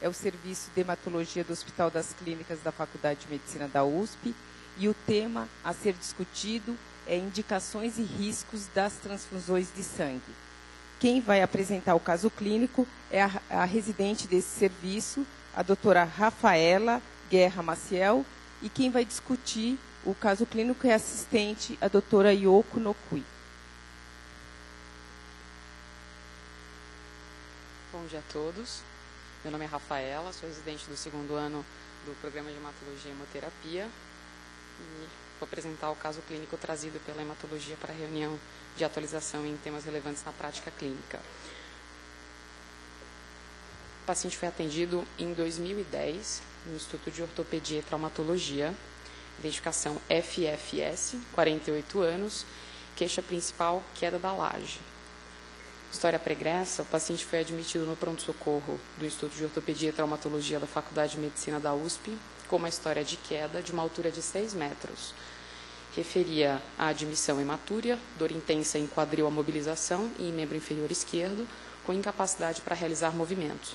é o Serviço de Hematologia do Hospital das Clínicas da Faculdade de Medicina da USP, e o tema a ser discutido é indicações e riscos das transfusões de sangue. Quem vai apresentar o caso clínico é a residente desse serviço, a doutora Rafaela Guerra Maciel, e quem vai discutir o caso clínico é a assistente, a doutora Yoko Nokui. Bom dia a todos. Meu nome é Rafaela, sou residente do 2º ano do Programa de Hematologia e Hemoterapia e vou apresentar o caso clínico trazido pela hematologia para a reunião de atualização em temas relevantes na prática clínica. O paciente foi atendido em 2010 no Instituto de Ortopedia e Traumatologia, identificação FFS, 48 anos, queixa principal, queda da laje. História pregressa, o paciente foi admitido no pronto-socorro do Instituto de Ortopedia e Traumatologia da Faculdade de Medicina da USP, com uma história de queda de uma altura de 6 metros. Referia a admissão hematúria, dor intensa em quadril à mobilização e em membro inferior esquerdo, com incapacidade para realizar movimentos.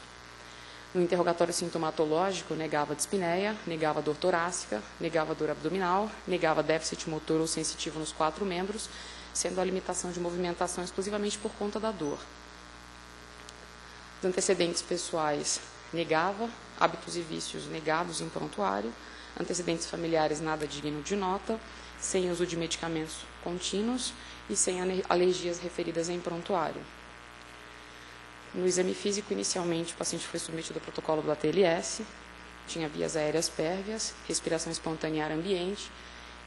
No interrogatório sintomatológico, negava dispneia, negava dor torácica, negava dor abdominal, negava déficit motor ou sensitivo nos 4 membros, sendo a limitação de movimentação exclusivamente por conta da dor. Os antecedentes pessoais negava, hábitos e vícios negados em prontuário, antecedentes familiares nada digno de nota, sem uso de medicamentos contínuos e sem alergias referidas em prontuário. No exame físico, inicialmente, o paciente foi submetido ao protocolo do ATLS, tinha vias aéreas pérvias, respiração espontânea em ar ambiente,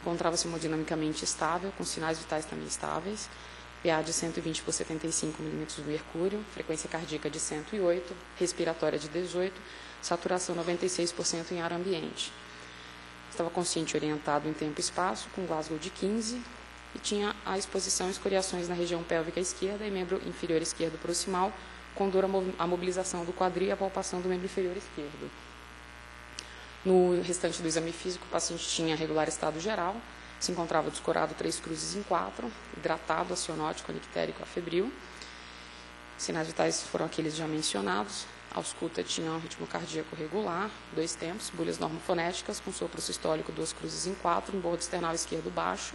encontrava-se hemodinamicamente estável, com sinais vitais também estáveis, PA de 120 por 75 milímetros do mercúrio, frequência cardíaca de 108, respiratória de 18, saturação 96% em ar ambiente. Estava consciente e orientado em tempo e espaço, com Glasgow de 15, e tinha a exposição e escoriações na região pélvica esquerda e membro inferior esquerdo proximal, com dor à mobilização do quadril e a palpação do membro inferior esquerdo. No restante do exame físico, o paciente tinha regular estado geral, se encontrava descorado 3 cruzes em 4, hidratado, acionótico, anictérico, afebril. Sinais vitais foram aqueles já mencionados. A ausculta tinha um ritmo cardíaco regular, 2 tempos, bolhas normofonéticas, com sopro sistólico 2 cruzes em 4, em bordo external esquerdo baixo.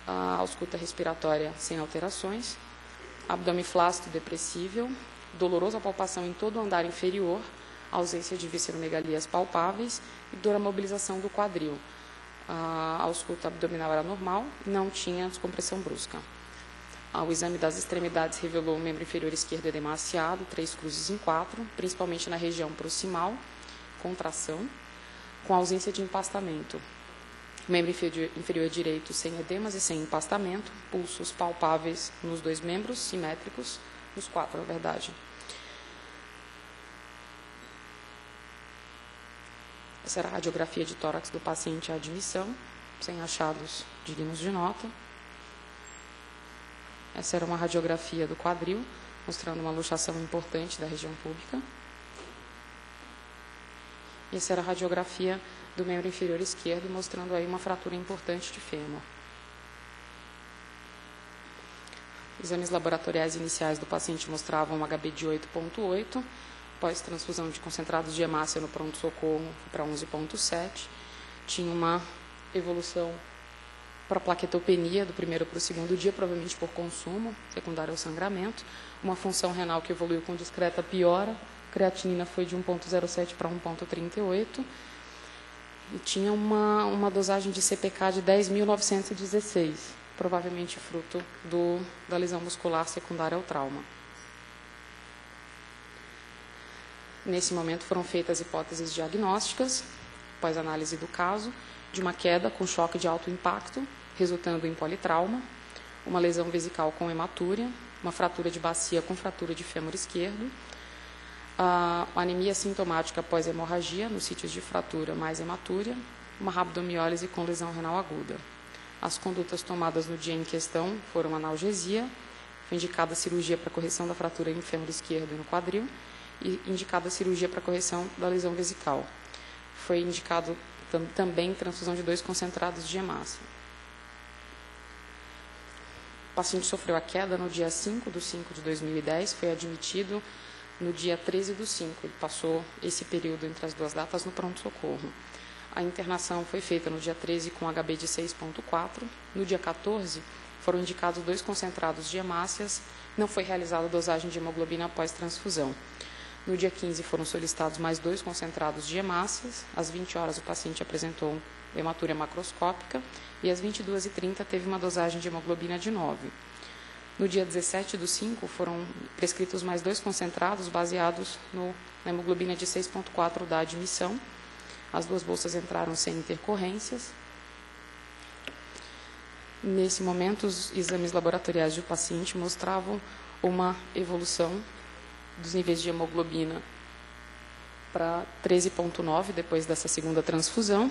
A ausculta respiratória sem alterações. Abdômen flácido depressível, dolorosa palpação em todo o andar inferior, ausência de visceromegalias palpáveis e dor à mobilização do quadril. A ausculta abdominal era normal, não tinha descompressão brusca. O exame das extremidades revelou o membro inferior esquerdo edemaciado, 3 cruzes em 4, principalmente na região proximal, contração, com ausência de empastamento. Membro inferior direito sem edemas e sem empastamento, pulsos palpáveis nos 2 membros, simétricos, nos 4, na verdade. Essa era a radiografia de tórax do paciente à admissão, sem achados dignos de nota. Essa era uma radiografia do quadril, mostrando uma luxação importante da região púbica. E essa era a radiografia do membro inferior esquerdo, mostrando aí uma fratura importante de fêmur. Exames laboratoriais iniciais do paciente mostravam um HB de 8,8, pós-transfusão de concentrados de hemácia no pronto-socorro para 11,7. Tinha uma evolução para plaquetopenia do primeiro para o 2º dia, provavelmente por consumo, secundário ao sangramento. Uma função renal que evoluiu com discreta piora. A creatinina foi de 1,07 para 1,38. E tinha uma dosagem de CPK de 10.916, provavelmente fruto da lesão muscular secundária ao trauma. Nesse momento foram feitas hipóteses diagnósticas, após análise do caso, de uma queda com choque de alto impacto, resultando em politrauma, uma lesão vesical com hematúria, uma fratura de bacia com fratura de fêmur esquerdo, a anemia sintomática após hemorragia, nos sítios de fratura mais hematúria, uma rabdomiólise com lesão renal aguda. As condutas tomadas no dia em questão foram analgesia, foi indicada cirurgia para correção da fratura em fêmur esquerdo e no quadril, e indicada cirurgia para correção da lesão vesical. Foi indicado também transfusão de 2 concentrados de hemácia. O paciente sofreu a queda no dia 5 de 2010, foi admitido no dia 13/5. Ele passou esse período entre as duas datas no pronto-socorro. A internação foi feita no dia 13 com HB de 6,4. No dia 14, foram indicados 2 concentrados de hemácias. Não foi realizada a dosagem de hemoglobina após transfusão. No dia 15, foram solicitados mais 2 concentrados de hemácias. Às 20 horas, o paciente apresentou hematúria macroscópica e às 22h30 teve uma dosagem de hemoglobina de 9. No dia 17/5, foram prescritos mais 2 concentrados baseados na hemoglobina de 6,4 da admissão. As 2 bolsas entraram sem intercorrências. Nesse momento, os exames laboratoriais do paciente mostravam uma evolução dos níveis de hemoglobina para 13,9 depois dessa segunda transfusão.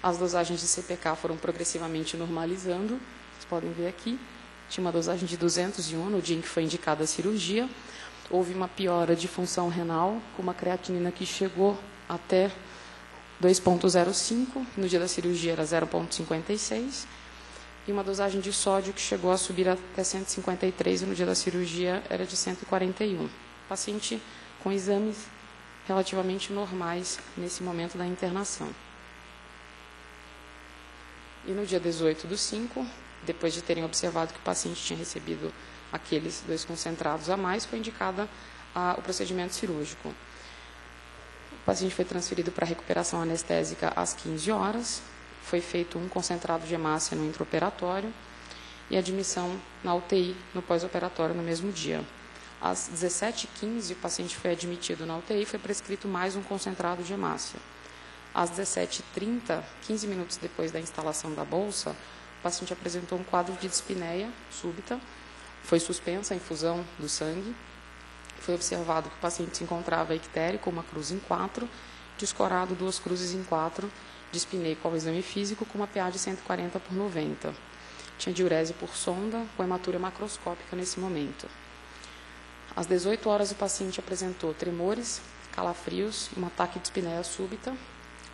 As dosagens de CPK foram progressivamente normalizando. Vocês podem ver aqui. Tinha uma dosagem de 201 no dia em que foi indicada a cirurgia. Houve uma piora de função renal, com uma creatinina que chegou até 2,05. No dia da cirurgia era 0,56. E uma dosagem de sódio que chegou a subir até 153 e no dia da cirurgia era de 141. Paciente com exames relativamente normais nesse momento da internação. E no dia 18/5, depois de terem observado que o paciente tinha recebido aqueles 2 concentrados a mais, foi indicada o procedimento cirúrgico. O paciente foi transferido para recuperação anestésica às 15 horas, foi feito um concentrado de hemácia no intraoperatório e admissão na UTI no pós-operatório no mesmo dia. Às 17h15, o paciente foi admitido na UTI e foi prescrito mais um concentrado de hemácia. Às 17h30, 15 minutos depois da instalação da bolsa, o paciente apresentou um quadro de dispneia súbita, foi suspensa a infusão do sangue, foi observado que o paciente se encontrava ictérico, uma cruz em 4, descorado 2 cruzes em 4, dispneico ao exame físico com uma PA de 140/90. Tinha diurese por sonda, com hematúria macroscópica nesse momento. Às 18 horas, o paciente apresentou tremores, calafrios e um ataque de dispneia súbita.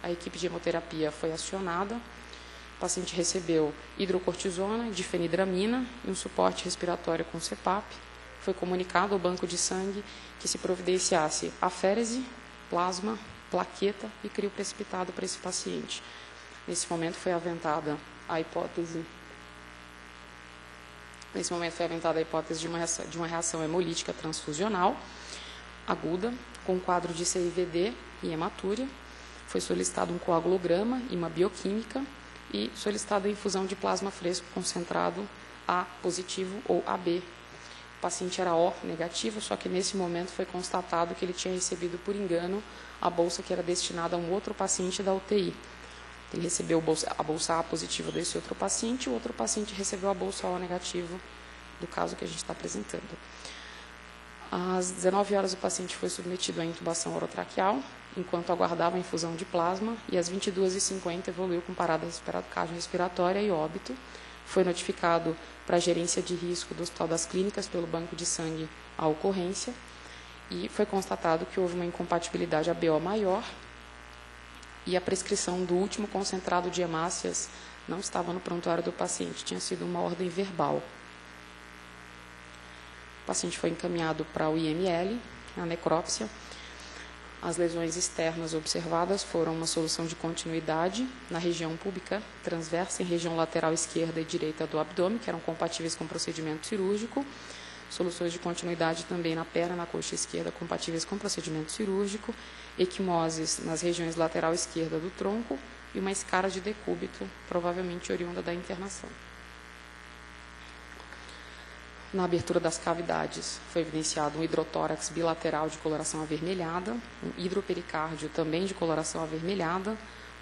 A equipe de hemoterapia foi acionada. O paciente recebeu hidrocortisona, difenidramina e um suporte respiratório com CPAP. Foi comunicado ao banco de sangue que se providenciasse aférese, plasma, plaqueta e crio precipitado para esse paciente. Nesse momento foi aventada a hipótese de uma reação hemolítica transfusional aguda, com quadro de CIVD e hematúria. Foi solicitado um coagulograma e uma bioquímica e solicitada a infusão de plasma fresco concentrado A positivo ou AB. O paciente era O negativo, só que nesse momento foi constatado que ele tinha recebido por engano a bolsa que era destinada a um outro paciente da UTI. Ele recebeu a bolsa A positiva desse outro paciente, e o outro paciente recebeu a bolsa O negativo do caso que a gente está apresentando. Às 19 horas, o paciente foi submetido à intubação orotraqueal, enquanto aguardava a infusão de plasma, e às 22h50 evoluiu com parada cardiorrespiratória e óbito. Foi notificado para a gerência de risco do Hospital das Clínicas pelo banco de sangue a ocorrência, e foi constatado que houve uma incompatibilidade ABO maior, e a prescrição do último concentrado de hemácias não estava no prontuário do paciente, tinha sido uma ordem verbal. O paciente foi encaminhado para o IML, a necrópsia. As lesões externas observadas foram uma solução de continuidade na região púbica transversa, em região lateral esquerda e direita do abdômen, que eram compatíveis com o procedimento cirúrgico. Soluções de continuidade também na perna, na coxa esquerda, compatíveis com o procedimento cirúrgico. Equimoses nas regiões lateral esquerda do tronco e uma escara de decúbito, provavelmente oriunda da internação. Na abertura das cavidades, foi evidenciado um hidrotórax bilateral de coloração avermelhada, um hidropericárdio também de coloração avermelhada,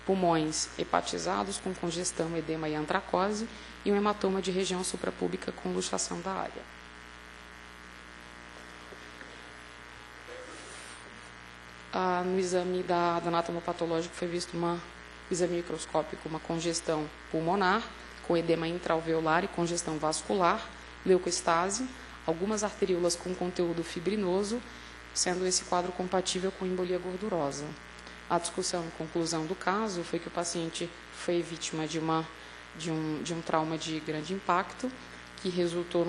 pulmões hepatizados com congestão, edema e antracose e um hematoma de região suprapúbica com luxação da área. No exame do anatomopatológico foi visto exame microscópico, uma congestão pulmonar, com edema intraalveolar e congestão vascular, leucostase, algumas arteríolas com conteúdo fibrinoso, sendo esse quadro compatível com embolia gordurosa. A discussão e conclusão do caso foi que o paciente foi vítima de um trauma de grande impacto, que resultou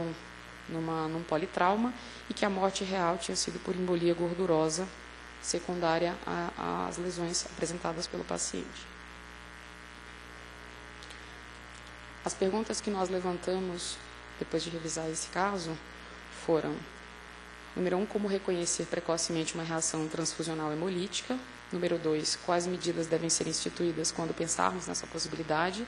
num politrauma e que a morte real tinha sido por embolia gordurosa secundária às lesões apresentadas pelo paciente. As perguntas que nós levantamos depois de revisar esse caso foram: número 1, como reconhecer precocemente uma reação transfusional hemolítica? Número 2, quais medidas devem ser instituídas quando pensarmos nessa possibilidade?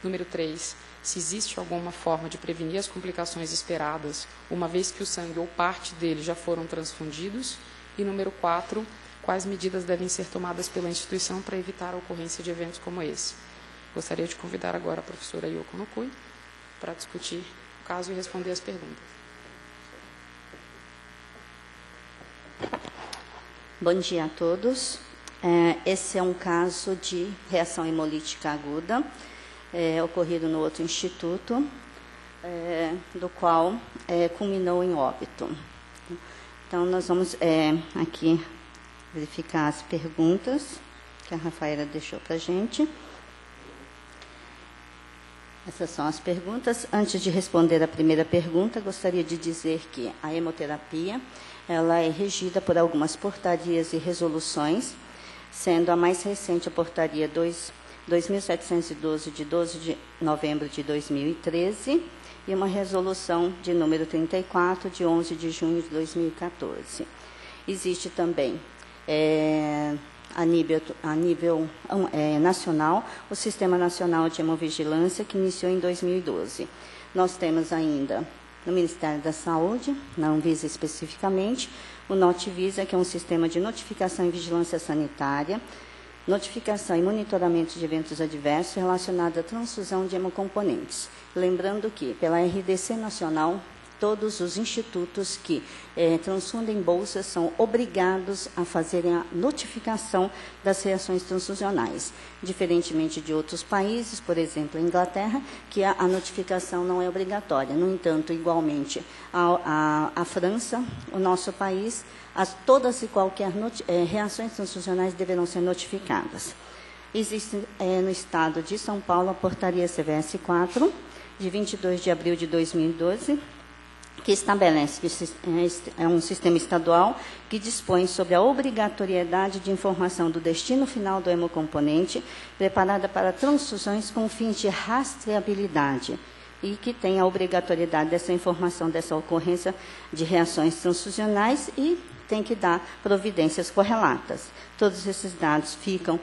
Número 3, se existe alguma forma de prevenir as complicações esperadas, uma vez que o sangue ou parte dele já foram transfundidos? E número 4, quais medidas devem ser tomadas pela instituição para evitar a ocorrência de eventos como esse? Gostaria de convidar agora a professora Yoko Nokui para discutir o caso e responder as perguntas. Bom dia a todos. Esse é um caso de reação hemolítica aguda, ocorrido no outro instituto, do qual culminou em óbito. Então, nós vamos aqui verificar as perguntas que a Rafaela deixou para a gente. Essas são as perguntas. Antes de responder a primeira pergunta, gostaria de dizer que a hemoterapia ela é regida por algumas portarias e resoluções, sendo a mais recente a portaria 2.712, de 12 de novembro de 2013, e uma resolução de número 34, de 11 de junho de 2014. Existe também, a nível nacional, o Sistema Nacional de Hemovigilância, que iniciou em 2012. Nós temos ainda, no Ministério da Saúde, na Anvisa especificamente, o NOTVISA, que é um sistema de notificação e vigilância sanitária, notificação e monitoramento de eventos adversos relacionados à transfusão de hemocomponentes. Lembrando que, pela RDC Nacional, todos os institutos que transfundem bolsas são obrigados a fazerem a notificação das reações transfusionais, diferentemente de outros países, por exemplo, a Inglaterra, que a notificação não é obrigatória. No entanto, igualmente, a França, o nosso país, todas e qualquer reações transfusionais deverão ser notificadas. Existe no estado de São Paulo a portaria CVS 4, de 22 de abril de 2012, que estabelece que é um sistema estadual que dispõe sobre a obrigatoriedade de informação do destino final do hemocomponente, preparada para transfusões com fins de rastreabilidade, e que tem a obrigatoriedade dessa informação, dessa ocorrência de reações transfusionais, e tem que dar providências correlatas. Todos esses dados ficam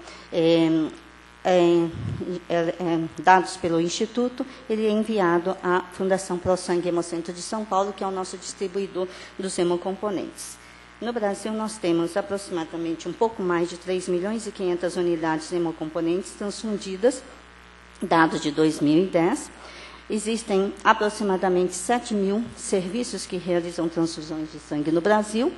dados pelo Instituto, ele é enviado à Fundação ProSangue Hemocentro de São Paulo, que é o nosso distribuidor dos hemocomponentes. No Brasil, nós temos aproximadamente um pouco mais de 3.500.000 unidades de hemocomponentes transfundidas, dados de 2010. Existem aproximadamente 7.000 serviços que realizam transfusões de sangue no Brasil,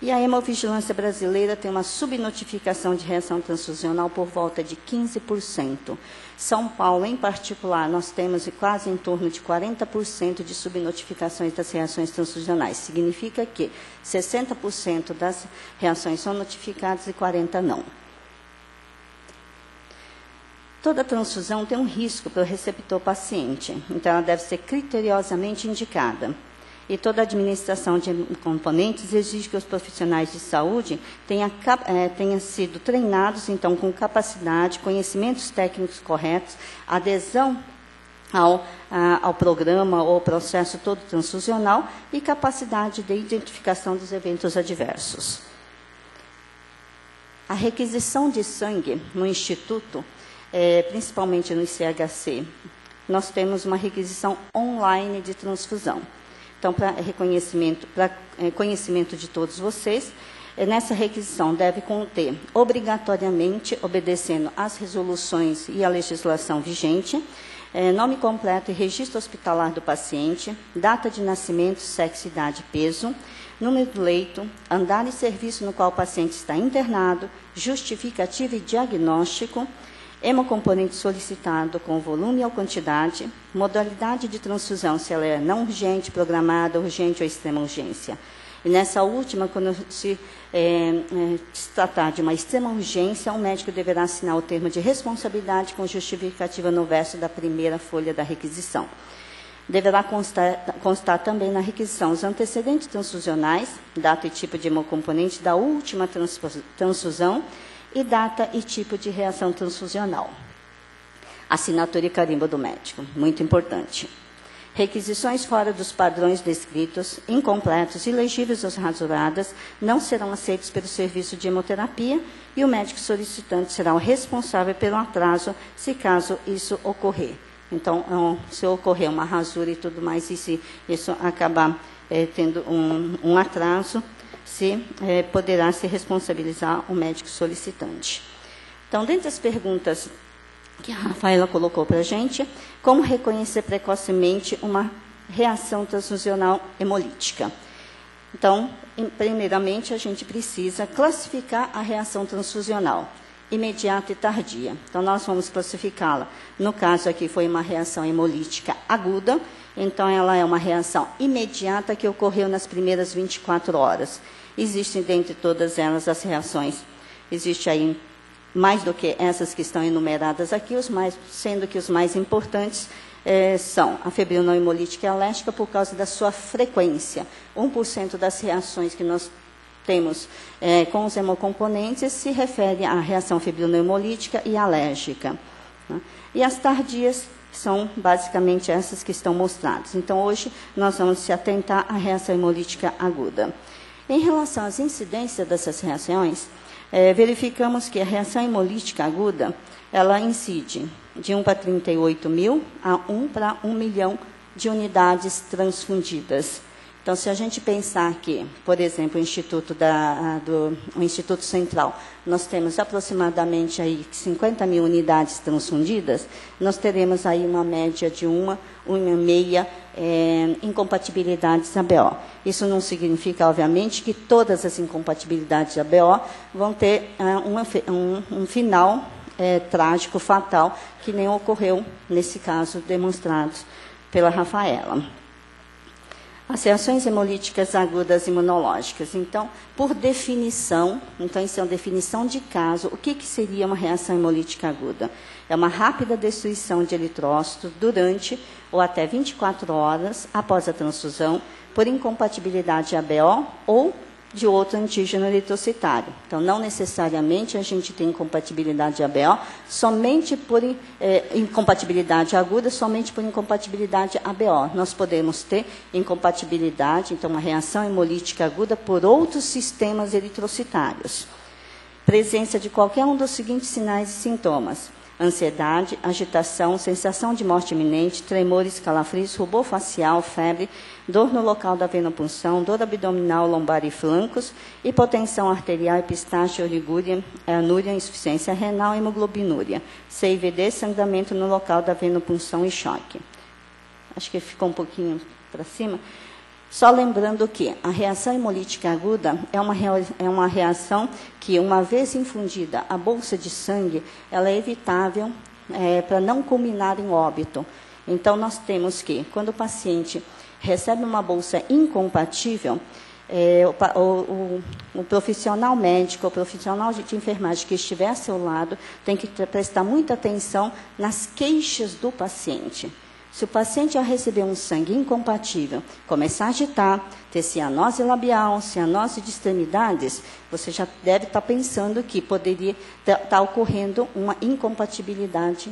e a hemovigilância brasileira tem uma subnotificação de reação transfusional por volta de 15%. São Paulo, em particular, nós temos quase em torno de 40% de subnotificações das reações transfusionais. Significa que 60% das reações são notificadas e 40% não. Toda transfusão tem um risco para o receptor paciente, então ela deve ser criteriosamente indicada. E toda a administração de componentes exige que os profissionais de saúde tenham sido treinados, então, com capacidade, conhecimentos técnicos corretos, adesão ao programa ou processo todo transfusional e capacidade de identificação dos eventos adversos. A requisição de sangue no Instituto, principalmente no ICHC, nós temos uma requisição online de transfusão. Então, para conhecimento de todos vocês, nessa requisição deve conter, obrigatoriamente, obedecendo às resoluções e à legislação vigente, nome completo e registro hospitalar do paciente, data de nascimento, sexo, idade e peso, número do leito, andar e serviço no qual o paciente está internado, justificativa e diagnóstico, hemocomponente solicitado com volume ou quantidade, modalidade de transfusão, se ela é não urgente, programada, urgente ou extrema urgência. E nessa última, quando se tratar de uma extrema urgência, o médico deverá assinar o termo de responsabilidade com justificativa no verso da primeira folha da requisição. Deverá constar também na requisição os antecedentes transfusionais, data e tipo de hemocomponente da última transfusão e data e tipo de reação transfusional. Assinatura e carimbo do médico, muito importante. Requisições fora dos padrões descritos, incompletos, ilegíveis ou rasuradas, não serão aceitos pelo serviço de hemoterapia e o médico solicitante será o responsável pelo atraso, se caso isso ocorrer. Então, se ocorrer uma rasura e tudo mais, e se isso acabar tendo um atraso, poderá se responsabilizar o médico solicitante. Então, dentre as perguntas que a Rafaela colocou para a gente, como reconhecer precocemente uma reação transfusional hemolítica? Então, primeiramente, a gente precisa classificar a reação transfusional, imediata e tardia. Então, nós vamos classificá-la. No caso aqui, foi uma reação hemolítica aguda, então ela é uma reação imediata que ocorreu nas primeiras 24 horas. Existem, dentre todas elas, as reações. Existe aí mais do que essas que estão enumeradas aqui, sendo que os mais importantes são a febril não hemolítica e alérgica por causa da sua frequência. 1% das reações que nós temos com os hemocomponentes se refere à reação febril não hemolítica e alérgica. Né? E as tardias são basicamente essas que estão mostradas. Então, hoje, nós vamos se atentar à reação hemolítica aguda. Em relação às incidências dessas reações, verificamos que a reação hemolítica aguda, ela incide de 1 para 38 mil a 1 para 1 milhão de unidades transfundidas. Então, se a gente pensar que, por exemplo, o Instituto Central, nós temos aproximadamente aí 50 mil unidades transfundidas, nós teremos aí uma média de uma e meia incompatibilidades ABO. Isso não significa, obviamente, que todas as incompatibilidades ABO vão ter um final trágico, fatal, que nem ocorreu nesse caso demonstrado pela Rafaela. As reações hemolíticas agudas imunológicas. Então, por definição, isso é uma definição de caso, o que seria uma reação hemolítica aguda? É uma rápida destruição de eritrócitos durante ou até 24 horas após a transfusão, por incompatibilidade ABO ou de outro antígeno eritrocitário. Então, não necessariamente a gente tem incompatibilidade ABO, somente por incompatibilidade aguda, somente por incompatibilidade ABO. Nós podemos ter incompatibilidade, então, uma reação hemolítica aguda por outros sistemas eritrocitários. Presença de qualquer um dos seguintes sinais e sintomas: ansiedade, agitação, sensação de morte iminente, tremores, calafrios, rubor facial, febre, dor no local da venopunção, dor abdominal, lombar e flancos, hipotensão arterial, epistaxe, oligúria, anúria, insuficiência renal, hemoglobinúria, CIVD, sangramento no local da venopunção e choque. Acho que ficou um pouquinho para cima. Só lembrando que a reação hemolítica aguda é uma reação que, uma vez infundida a bolsa de sangue, ela é evitável para não culminar em óbito. Então, nós temos que, quando o paciente recebe uma bolsa incompatível, o profissional médico, o profissional de enfermagem que estiver ao seu lado, tem que prestar muita atenção nas queixas do paciente. Se o paciente, ao receber um sangue incompatível, começar a agitar, ter cianose labial, cianose de extremidades, você já deve estar pensando que poderia estar ocorrendo uma incompatibilidade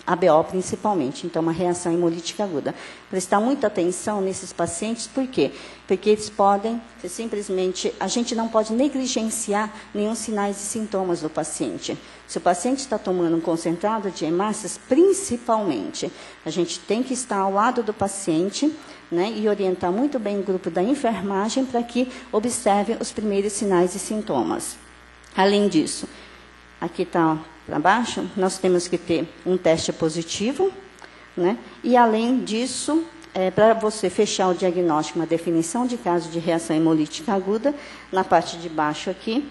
ABO, principalmente. Então, uma reação hemolítica aguda. Prestar muita atenção nesses pacientes, por quê? Porque eles podem, simplesmente, a gente não pode negligenciar nenhum sinais e sintomas do paciente. Se o paciente está tomando um concentrado de hemácias, principalmente, a gente tem que estar ao lado do paciente, né, e orientar muito bem o grupo da enfermagem para que observe os primeiros sinais e sintomas. Além disso, aqui está para baixo, nós temos que ter um teste positivo, né, e além disso, para você fechar o diagnóstico, uma definição de caso de reação hemolítica aguda, na parte de baixo aqui,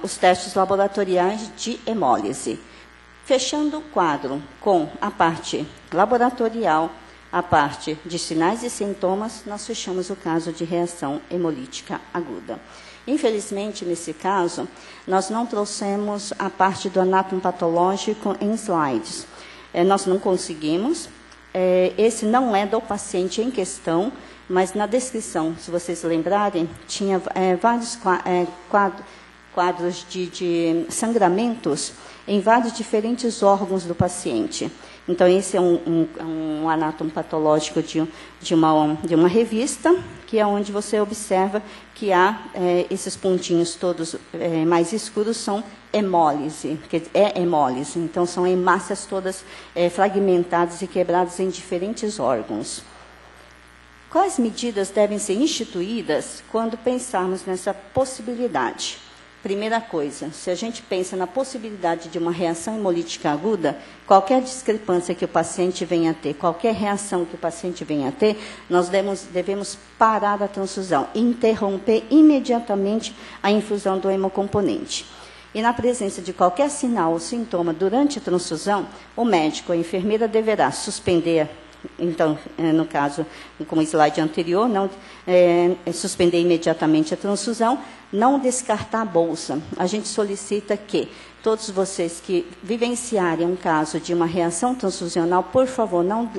os testes laboratoriais de hemólise. Fechando o quadro com a parte laboratorial, a parte de sinais e sintomas, nós fechamos o caso de reação hemolítica aguda. Infelizmente, nesse caso, nós não trouxemos a parte do anátomo patológico em slides. Nós não conseguimos, esse não é do paciente em questão, mas na descrição, se vocês lembrarem, tinha vários quadros de sangramentos em vários diferentes órgãos do paciente. Então, esse é um anátomo patológico de uma revista, que é onde você observa que há esses pontinhos todos mais escuros, são hemólise, hemólise. Então, são hemácias todas fragmentadas e quebradas em diferentes órgãos. Quais medidas devem ser instituídas quando pensarmos nessa possibilidade? Primeira coisa, se a gente pensa na possibilidade de uma reação hemolítica aguda, qualquer discrepância que o paciente venha a ter, qualquer reação que o paciente venha a ter, nós devemos parar a transfusão, interromper imediatamente a infusão do hemocomponente. E na presença de qualquer sinal ou sintoma durante a transfusão, o médico, a enfermeira deverá suspender. Então, no caso, como o slide anterior, suspender imediatamente a transfusão, não descartar a bolsa. A gente solicita que todos vocês que vivenciarem um caso de uma reação transfusional, por favor, não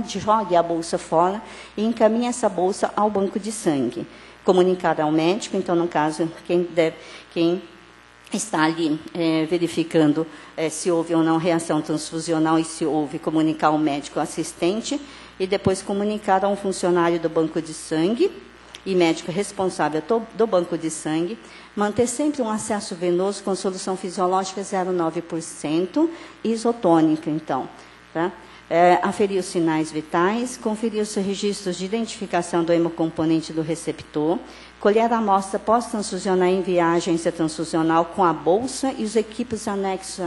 jogue a bolsa fora e encaminhe essa bolsa ao banco de sangue. Comunicar ao médico, então, no caso, quem está ali verificando se houve ou não reação transfusional e se houve, comunicar ao médico assistente e depois comunicar a um funcionário do banco de sangue e médico responsável do banco de sangue, manter sempre um acesso venoso com solução fisiológica 0,9%, isotônica, então, tá? Aferir os sinais vitais, conferir os registros de identificação do hemocomponente do receptor, colher a amostra pós-transfusional em viagem transfusional com a bolsa e os equipes anexos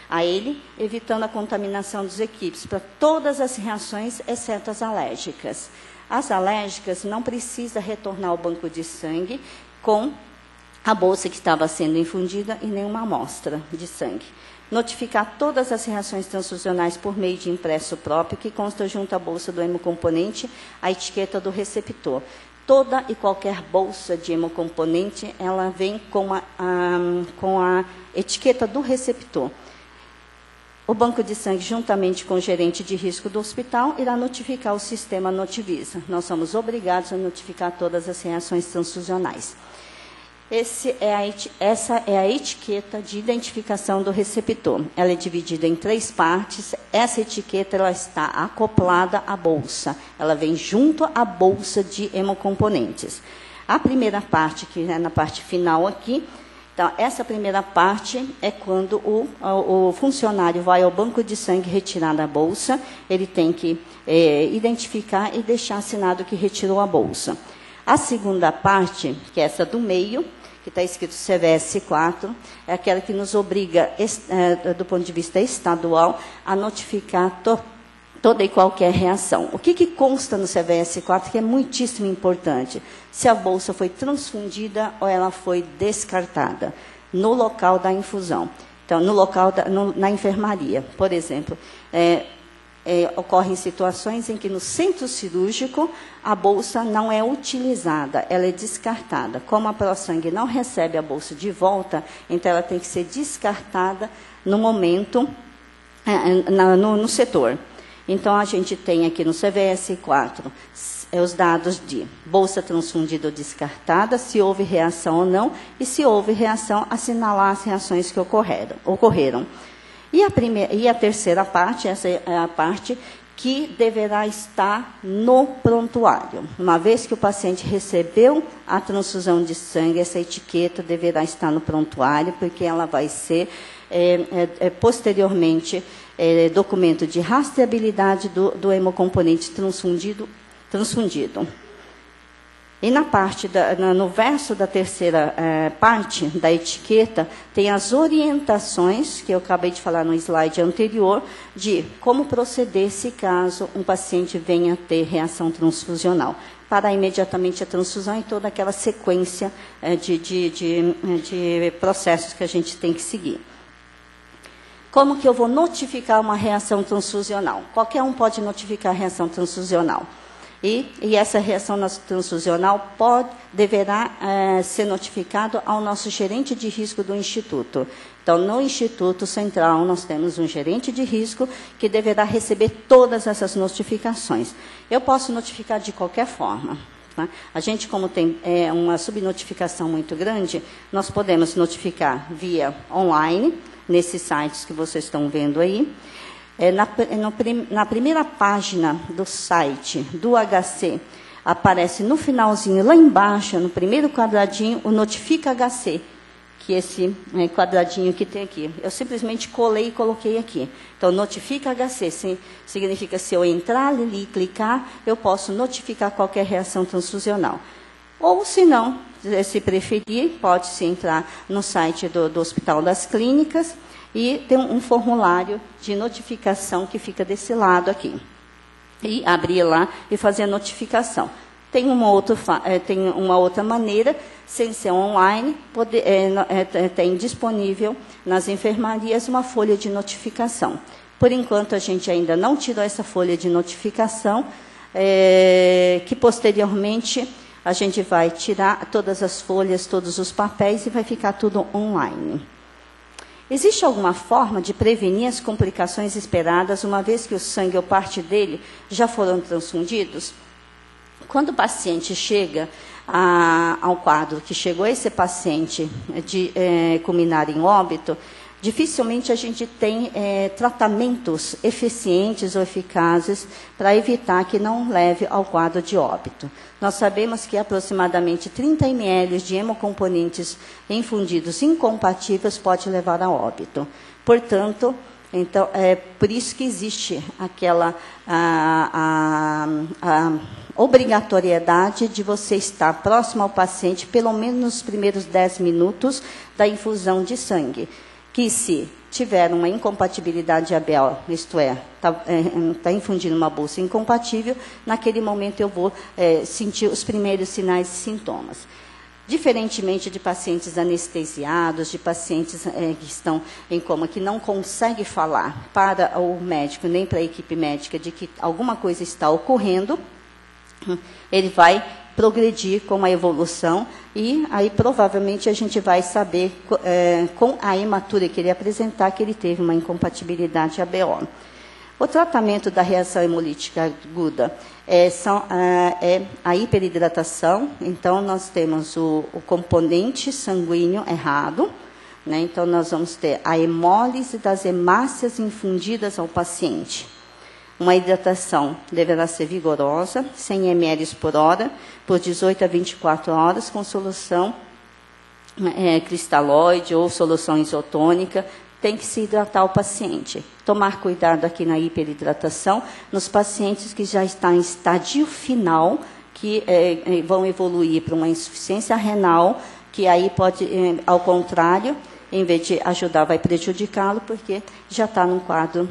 a ele, evitando a contaminação dos equipes para todas as reações, exceto as alérgicas. As alérgicas não precisa retornar ao banco de sangue com a bolsa que estava sendo infundida e nenhuma amostra de sangue. Notificar todas as reações transfusionais por meio de impresso próprio, que consta junto à bolsa do hemocomponente a etiqueta do receptor. Toda e qualquer bolsa de hemocomponente, ela vem com a etiqueta do receptor. O banco de sangue, juntamente com o gerente de risco do hospital, irá notificar o sistema Notivisa. Nós somos obrigados a notificar todas as reações transfusionais. Essa é a etiqueta de identificação do receptor. Ela é dividida em 3 partes. Essa etiqueta ela está acoplada à bolsa. Ela vem junto à bolsa de hemocomponentes. A primeira parte, que é na parte final aqui, então, essa primeira parte é quando o funcionário vai ao banco de sangue retirar a bolsa, ele tem que identificar e deixar assinado que retirou a bolsa. A segunda parte, que é essa do meio, que está escrito CVS 4, é aquela que nos obriga, do ponto de vista estadual, a notificar toda e qualquer reação. O que consta no CVS 4, que é muitíssimo importante? Se a bolsa foi transfundida ou ela foi descartada no local da infusão. Então, no local na enfermaria, por exemplo, ocorrem situações em que no centro cirúrgico a bolsa não é utilizada, ela é descartada. Como a ProSangue não recebe a bolsa de volta, então ela tem que ser descartada no momento, no setor. Então, a gente tem aqui no CVS 4 os dados de bolsa transfundida ou descartada, se houve reação ou não, e se houve reação, assinalar as reações que ocorreram. E a terceira parte, essa é a parte que deverá estar no prontuário. Uma vez que o paciente recebeu a transfusão de sangue, essa etiqueta deverá estar no prontuário, porque ela vai ser, posteriormente, documento de rastreabilidade do hemocomponente transfundido. E na parte no verso da terceira parte da etiqueta, tem as orientações, que eu acabei de falar no slide anterior, de como proceder se caso um paciente venha a ter reação transfusional. Parar imediatamente a transfusão e toda aquela sequência de processos que a gente tem que seguir. Como que eu vou notificar uma reação transfusional? Qualquer um pode notificar a reação transfusional. E essa reação transfusional deverá ser notificado ao nosso gerente de risco do Instituto. Então, no Instituto Central, nós temos um gerente de risco que deverá receber todas essas notificações. Eu posso notificar de qualquer forma. Tá? A gente, como tem uma subnotificação muito grande, nós podemos notificar via online, nesses sites que vocês estão vendo aí. Na primeira página do site do HC, aparece no finalzinho, lá embaixo, no primeiro quadradinho, o Notifica HC, que é esse quadradinho que tem aqui. Eu simplesmente colei e coloquei aqui. Então, Notifica HC significa se eu entrar ali e clicar, eu posso notificar qualquer reação transfusional. Ou, se não, se preferir, pode-se entrar no site do Hospital das Clínicas e tem um formulário de notificação que fica desse lado aqui. E abrir lá e fazer a notificação. Tem uma outra maneira, sem ser online, tem disponível nas enfermarias uma folha de notificação. Por enquanto, a gente ainda não tirou essa folha de notificação, que posteriormente a gente vai tirar todas as folhas, todos os papéis e vai ficar tudo online. Existe alguma forma de prevenir as complicações esperadas, uma vez que o sangue ou parte dele já foram transfundidos? Quando o paciente chega ao quadro que chegou esse paciente de culminar em óbito, dificilmente a gente tem tratamentos eficientes ou eficazes para evitar que não leve ao quadro de óbito. Nós sabemos que aproximadamente 30 ml de hemocomponentes infundidos incompatíveis pode levar a óbito. Portanto, então, é por isso que existe aquela obrigatoriedade de você estar próximo ao paciente, pelo menos nos primeiros 10 minutos da infusão de sangue. Que se tiver uma incompatibilidade ABL, isto é, está infundindo uma bolsa incompatível, naquele momento eu vou sentir os primeiros sinais e sintomas. Diferentemente de pacientes anestesiados, de pacientes que estão em coma, que não conseguem falar para o médico, nem para a equipe médica, de que alguma coisa está ocorrendo, ele vai progredir com a evolução e aí provavelmente a gente vai saber com a hematura que ele apresentar que ele teve uma incompatibilidade ABO. O tratamento da reação hemolítica aguda é a hiperidratação. Então, nós temos o componente sanguíneo errado, né? Então, nós vamos ter a hemólise das hemácias infundidas ao paciente. Uma hidratação deverá ser vigorosa, 100 ml por hora, por 18 a 24 horas, com solução cristalóide ou solução isotônica. Tem que se hidratar o paciente. Tomar cuidado aqui na hiperidratação nos pacientes que já estão em estágio final, que vão evoluir para uma insuficiência renal, que aí pode, ao contrário, em vez de ajudar, vai prejudicá-lo, porque já está num quadro,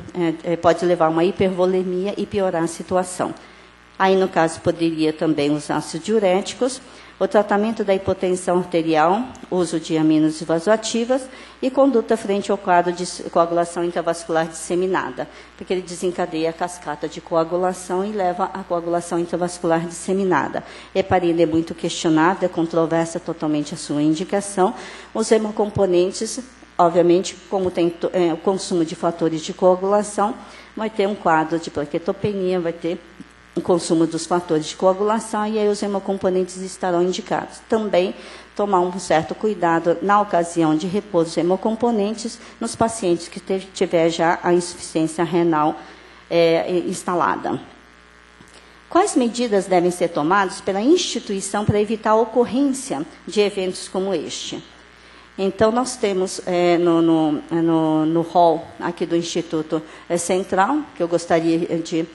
pode levar a uma hipervolemia e piorar a situação. Aí, no caso, poderia também usar ácidos diuréticos, o tratamento da hipotensão arterial, uso de aminos vasoativas e conduta frente ao quadro de coagulação intravascular disseminada, porque ele desencadeia a cascata de coagulação e leva à coagulação intravascular disseminada. Heparina é muito questionada, é controversa totalmente a sua indicação. Os hemocomponentes, obviamente, como tem o consumo de fatores de coagulação, vai ter um quadro de plaquetopenia, vai ter o consumo dos fatores de coagulação, e aí os hemocomponentes estarão indicados. Também tomar um certo cuidado na ocasião de repouso dos hemocomponentes nos pacientes que tiver já a insuficiência renal instalada. Quais medidas devem ser tomadas pela instituição para evitar a ocorrência de eventos como este? Então, nós temos no hall aqui do Instituto Central, que eu gostaria de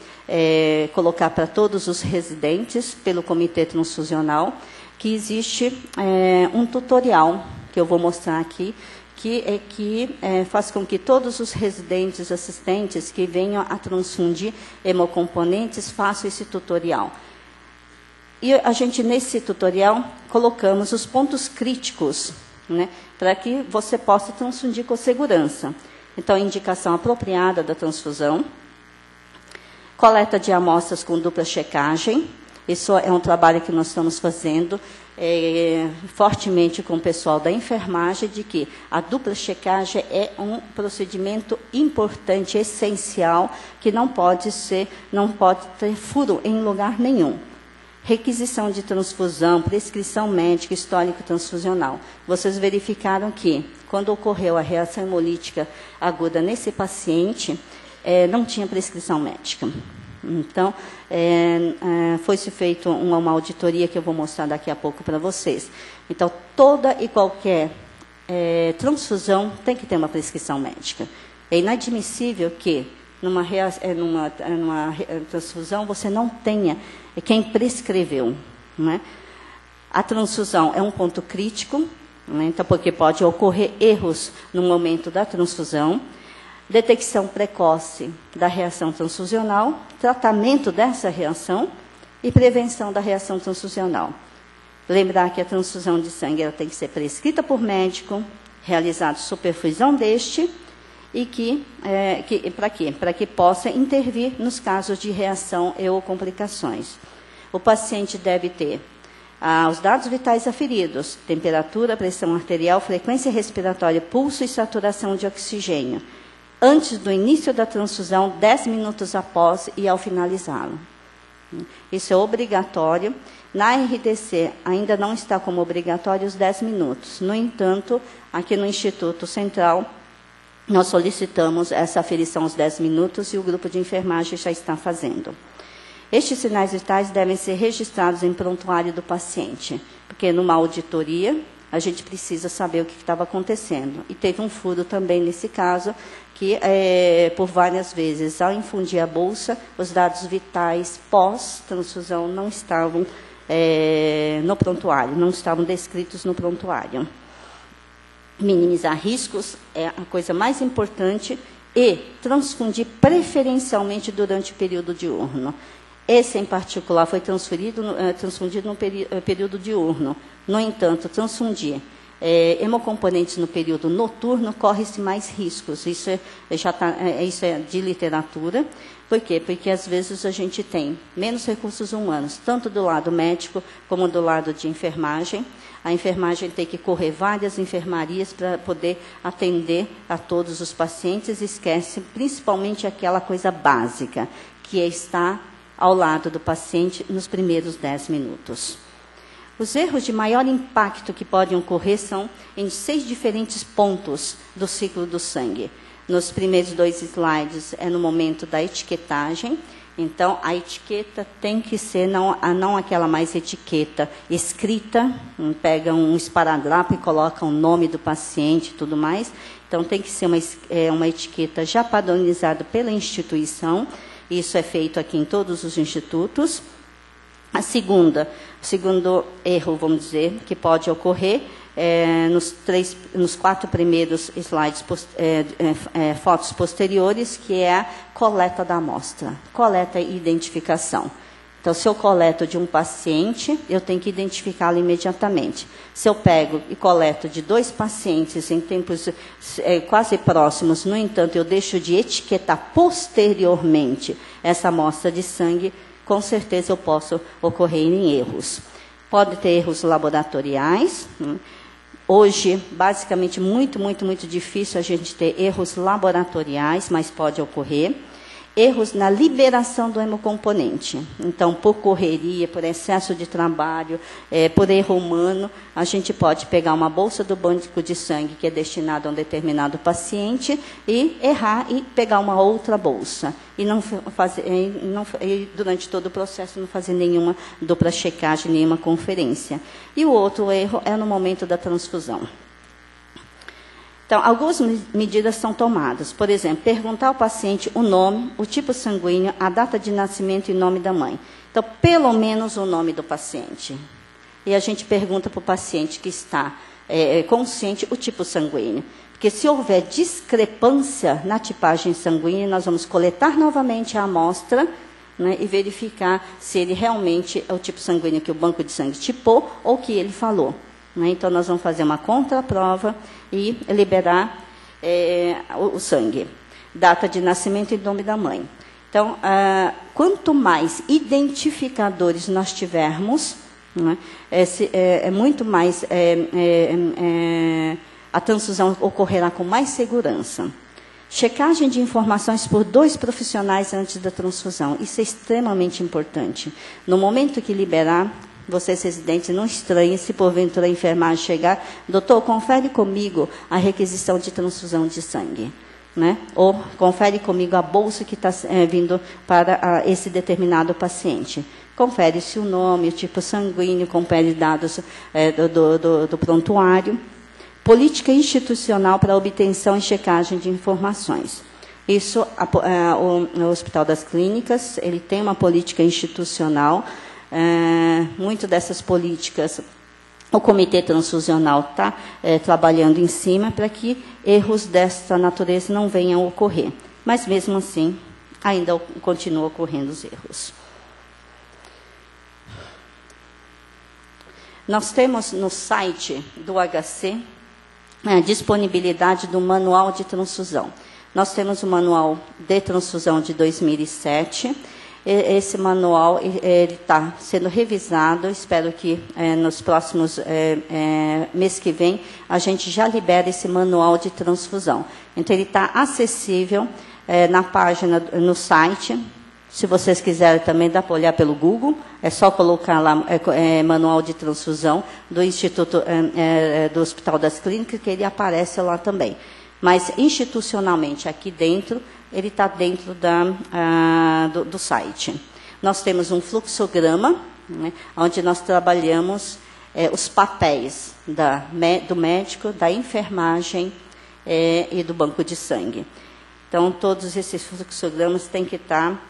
colocar para todos os residentes pelo Comitê Transfusional, que existe um tutorial que eu vou mostrar aqui, que faz com que todos os residentes assistentes que venham a transfundir hemocomponentes façam esse tutorial. E a gente, nesse tutorial, colocamos os pontos críticos, né, para que você possa transfundir com segurança. Então, indicação apropriada da transfusão, coleta de amostras com dupla checagem, Isso é um trabalho que nós estamos fazendo fortemente com o pessoal da enfermagem, de que a dupla checagem é um procedimento importante, essencial, que não pode ter furo em lugar nenhum. Requisição de transfusão, prescrição médica, histórico transfusional. Vocês verificaram que, quando ocorreu a reação hemolítica aguda nesse paciente, não tinha prescrição médica. Então, foi-se feita uma auditoria que eu vou mostrar daqui a pouco para vocês. Então, toda e qualquer transfusão tem que ter uma prescrição médica. É inadmissível que, numa transfusão, você não tenha quem prescreveu. Né? A transfusão é um ponto crítico, né? Então, porque pode ocorrer erros no momento da transfusão. Detecção precoce da reação transfusional, tratamento dessa reação e prevenção da reação transfusional. Lembrar que a transfusão de sangue ela tem que ser prescrita por médico, realizado superfusão deste, e para quê? Para que possa intervir nos casos de reação e ou complicações. O paciente deve ter os dados vitais aferidos: temperatura, pressão arterial, frequência respiratória, pulso e saturação de oxigênio, antes do início da transfusão, 10 minutos após e ao finalizá-lo. Isso é obrigatório. Na RDC ainda não está como obrigatório os 10 minutos. No entanto, aqui no Instituto Central, nós solicitamos essa aferição aos 10 minutos e o grupo de enfermagem já está fazendo. Estes sinais vitais devem ser registrados em prontuário do paciente, porque numa auditoria a gente precisa saber o que estava acontecendo. E teve um furo também nesse caso, que por várias vezes, ao infundir a bolsa, os dados vitais pós-transfusão não estavam no prontuário, não estavam descritos no prontuário. Minimizar riscos é a coisa mais importante e transfundir preferencialmente durante o período diurno. Esse, em particular, foi transfundido no período diurno. No entanto, transfundir hemocomponentes no período noturno corre-se mais riscos. Isso é de literatura. Por quê? Porque, às vezes, a gente tem menos recursos humanos, tanto do lado médico como do lado de enfermagem. A enfermagem tem que correr várias enfermarias para poder atender a todos os pacientes. Esquece principalmente aquela coisa básica, que é estar ao lado do paciente nos primeiros 10 minutos. Os erros de maior impacto que podem ocorrer são em 6 diferentes pontos do ciclo do sangue. Nos primeiros 2 slides é no momento da etiquetagem. Então, a etiqueta tem que ser não aquela mais etiqueta escrita, pega um esparadrapo e coloca o nome do paciente e tudo mais. Então, tem que ser uma etiqueta já padronizada pela instituição. Isso é feito aqui em todos os institutos. O segundo erro, vamos dizer, que pode ocorrer nos 4 primeiros slides, fotos posteriores, que é a coleta da amostra, coleta e identificação. Então, se eu coleto de um paciente, eu tenho que identificá-lo imediatamente. Se eu pego e coleto de 2 pacientes em tempos quase próximos, no entanto, eu deixo de etiquetar posteriormente essa amostra de sangue, com certeza eu posso ocorrer em erros. Pode ter erros laboratoriais. Hoje, basicamente, muito difícil a gente ter erros laboratoriais, mas pode ocorrer. Erros na liberação do hemocomponente. Então, por correria, por excesso de trabalho, por erro humano, a gente pode pegar uma bolsa do banco de sangue que é destinada a um determinado paciente e errar e pegar uma outra bolsa. E durante todo o processo não fazer nenhuma dupla checagem, nenhuma conferência. E o outro erro é no momento da transfusão. Então, algumas medidas são tomadas. Por exemplo, perguntar ao paciente o nome, o tipo sanguíneo, a data de nascimento e nome da mãe. Então, pelo menos o nome do paciente. E a gente pergunta para o paciente que está consciente o tipo sanguíneo. Porque se houver discrepância na tipagem sanguínea, nós vamos coletar novamente a amostra, né, e verificar se ele realmente é o tipo sanguíneo que o banco de sangue tipou ou que ele falou. Então, nós vamos fazer uma contraprova e liberar o sangue. Data de nascimento e nome da mãe. Então, quanto mais identificadores nós tivermos, né, muito mais a transfusão ocorrerá com mais segurança. Checagem de informações por 2 profissionais antes da transfusão. Isso é extremamente importante. No momento que liberar, vocês residentes, não estranhem se porventura a enfermagem chegar, doutor, confere comigo a requisição de transfusão de sangue. Né? Ou confere comigo a bolsa que está vindo para esse determinado paciente. Confere-se o nome, o tipo sanguíneo, confere dados do prontuário. Política institucional para obtenção e checagem de informações. Isso, o Hospital das Clínicas, ele tem uma política institucional. Muito dessas políticas, o Comitê Transfusional está trabalhando em cima para que erros dessa natureza não venham a ocorrer. Mas, mesmo assim, ainda continuam ocorrendo os erros. Nós temos no site do HC a disponibilidade do manual de transfusão. Nós temos o manual de transfusão de 2007. Esse manual está sendo revisado. Espero que nos próximos mês que vem a gente já libere esse manual de transfusão. Então, ele está acessível na página, no site. Se vocês quiserem também, dá para olhar pelo Google. É só colocar lá manual de transfusão do Instituto do Hospital das Clínicas, que ele aparece lá também. Mas, institucionalmente, aqui dentro, ele está dentro do site. Nós temos um fluxograma, né, onde nós trabalhamos os papéis do médico, da enfermagem e do banco de sangue. Então, todos esses fluxogramas têm que estar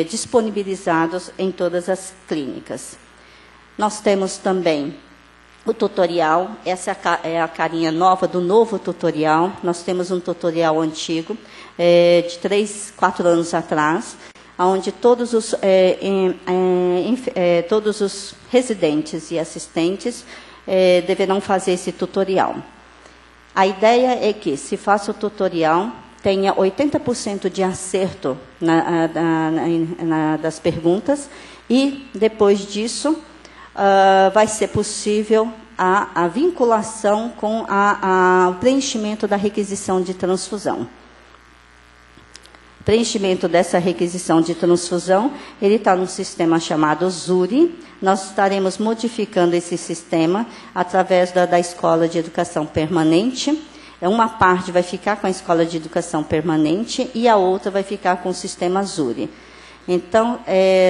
disponibilizados em todas as clínicas. Nós temos também o tutorial. Essa é a carinha nova do novo tutorial. Nós temos um tutorial antigo, de 3, 4 anos atrás, onde todos os residentes e assistentes deverão fazer esse tutorial. A ideia é que se faça o tutorial, tenha 80% de acerto das perguntas, e depois disso vai ser possível a vinculação com o preenchimento da requisição de transfusão. Preenchimento dessa requisição de transfusão, ele está num sistema chamado Zuri. Nós estaremos modificando esse sistema através da Escola de Educação Permanente. Uma parte vai ficar com a Escola de Educação Permanente e a outra vai ficar com o sistema Zuri. Então,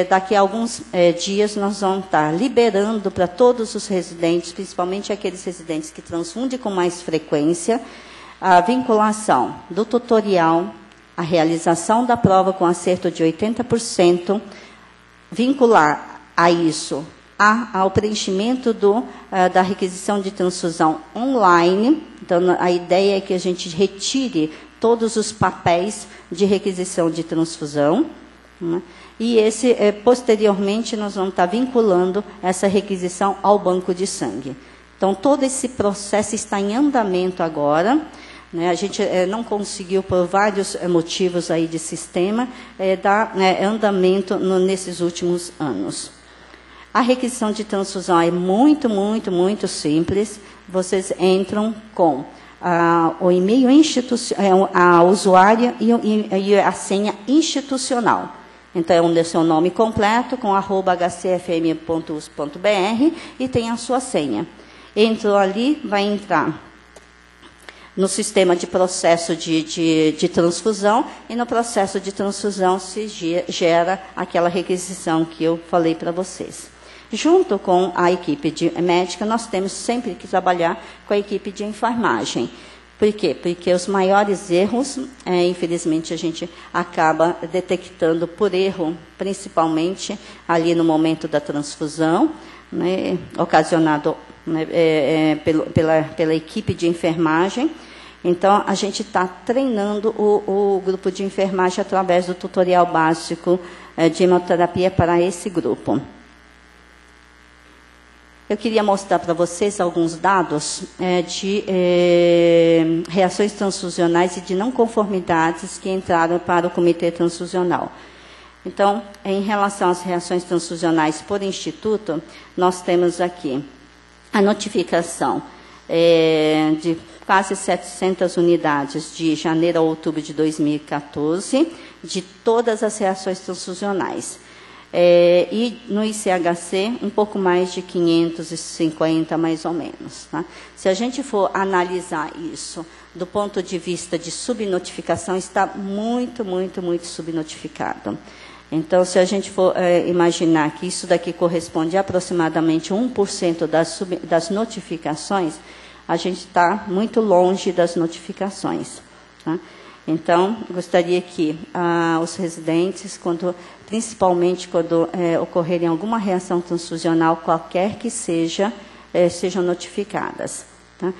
daqui a alguns dias, nós vamos estar liberando para todos os residentes, principalmente aqueles residentes que transfundem com mais frequência, a vinculação do tutorial, a realização da prova com acerto de 80%, vincular a isso ao preenchimento da requisição de transfusão online. Então, a ideia é que a gente retire todos os papéis de requisição de transfusão, né? E posteriormente, nós vamos estar vinculando essa requisição ao banco de sangue. Então, todo esse processo está em andamento agora, né? A gente não conseguiu, por vários motivos aí de sistema, dar andamento nesses últimos anos. A requisição de transfusão é muito, muito, muito simples. Vocês entram com o e-mail institucional, a usuária e a senha institucional. Então, é o seu nome completo, com @hcfm.usp.br, e tem a sua senha. Entrou ali, vai entrar no sistema de processo de transfusão, e no processo de transfusão se gera aquela requisição que eu falei para vocês. Junto com a equipe médica, nós temos sempre que trabalhar com a equipe de enfermagem. Por quê? Porque os maiores erros, infelizmente, a gente acaba detectando por erro, principalmente ali no momento da transfusão, né, ocasionado pela equipe de enfermagem. Então, a gente está treinando o grupo de enfermagem através do tutorial básico de hemoterapia para esse grupo. Eu queria mostrar para vocês alguns dados de reações transfusionais e de não conformidades que entraram para o Comitê Transfusional. Então, em relação às reações transfusionais por instituto, nós temos aqui a notificação de quase 700 unidades de janeiro a outubro de 2014, de todas as reações transfusionais. E no ICHC, um pouco mais de 550, mais ou menos. Tá? Se a gente for analisar isso do ponto de vista de subnotificação, está muito, muito, muito subnotificado. Então, se a gente for imaginar que isso daqui corresponde a aproximadamente 1% das notificações, a gente está muito longe das notificações. Tá? Então, gostaria que os residentes, principalmente quando ocorrerem alguma reação transfusional, qualquer que seja, sejam notificadas. Tá?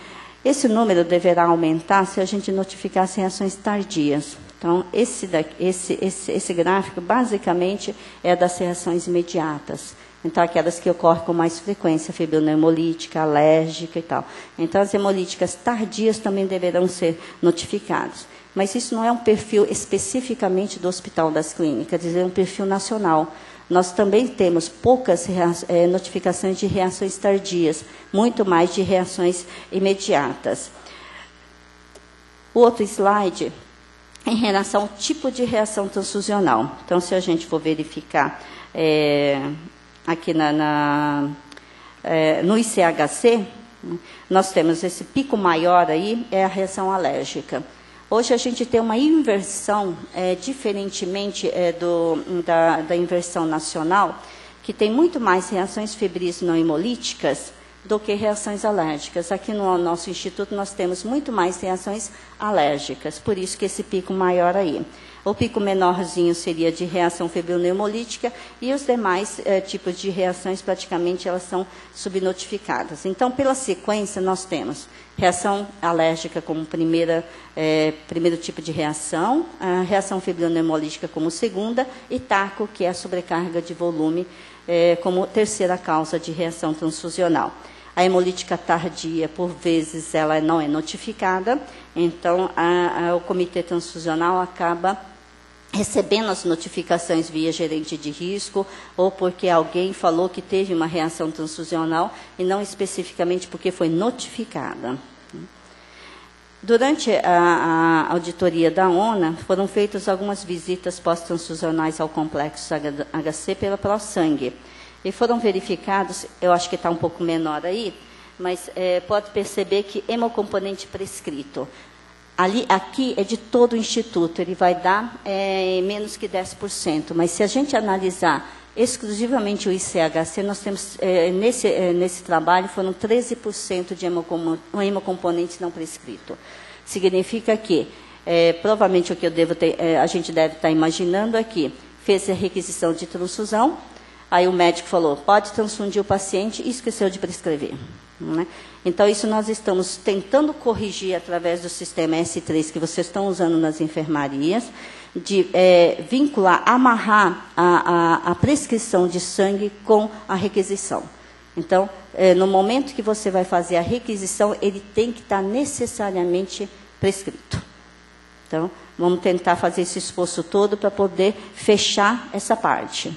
Esse número deverá aumentar se a gente notificar as reações tardias. Então, esse gráfico, basicamente, é das reações imediatas. Então, aquelas que ocorrem com mais frequência, fibroneumolítica, alérgica e tal. Então, as hemolíticas tardias também deverão ser notificadas. Mas isso não é um perfil especificamente do Hospital das Clínicas, é um perfil nacional. Nós também temos poucas notificações de reações tardias, muito mais de reações imediatas. O outro slide, em relação ao tipo de reação transfusional. Então, se a gente for verificar aqui no ICHC, nós temos esse pico maior aí, é a reação alérgica. Hoje a gente tem uma inversão, diferentemente da inversão nacional, que tem muito mais reações febris não hemolíticas do que reações alérgicas. Aqui no nosso instituto nós temos muito mais reações alérgicas, por isso que esse pico maior aí. O pico menorzinho seria de reação febrilneumolítica e os demais tipos de reações, praticamente, elas são subnotificadas. Então, pela sequência, nós temos reação alérgica como primeiro tipo de reação, a reação febrilneumolítica como segunda e TACO, que é a sobrecarga de volume, como terceira causa de reação transfusional. A hemolítica tardia, por vezes, ela não é notificada, então o comitê transfusional acaba recebendo as notificações via gerente de risco, ou porque alguém falou que teve uma reação transfusional, e não especificamente porque foi notificada. Durante a auditoria da ONA, foram feitas algumas visitas pós-transfusionais ao complexo HC pela ProSangue. E foram verificados, eu acho que está um pouco menor aí, mas pode perceber que hemocomponente prescrito. Aqui é de todo o instituto, ele vai dar menos que 10%. Mas se a gente analisar exclusivamente o ICHC, nós temos, nesse trabalho, foram 13% de hemocomponentes não prescrito. Significa que, provavelmente, o que a gente deve estar imaginando aqui, fez a requisição de transfusão, aí o médico falou, pode transfundir o paciente e esqueceu de prescrever. Né? Então, isso nós estamos tentando corrigir através do sistema S3 que vocês estão usando nas enfermarias, de vincular, amarrar a prescrição de sangue com a requisição. Então, no momento que você vai fazer a requisição, ele tem que estar necessariamente prescrito. Então, vamos tentar fazer esse esforço todo para poder fechar essa parte.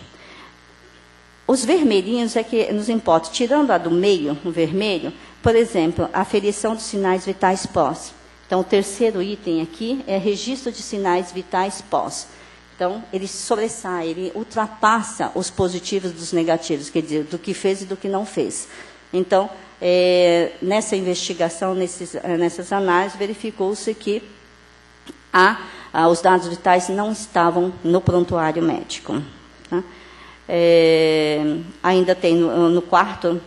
Os vermelhinhos é que nos importa. Tirando a do meio, o vermelho, por exemplo, a aferição dos sinais vitais pós. Então, o terceiro item aqui é registro de sinais vitais pós. Então, ele sobressai, ele ultrapassa os positivos dos negativos, quer dizer, do que fez e do que não fez. Então, nessa investigação, nessas análises, verificou-se que os dados vitais não estavam no prontuário médico. Tá? Ainda tem no quarto,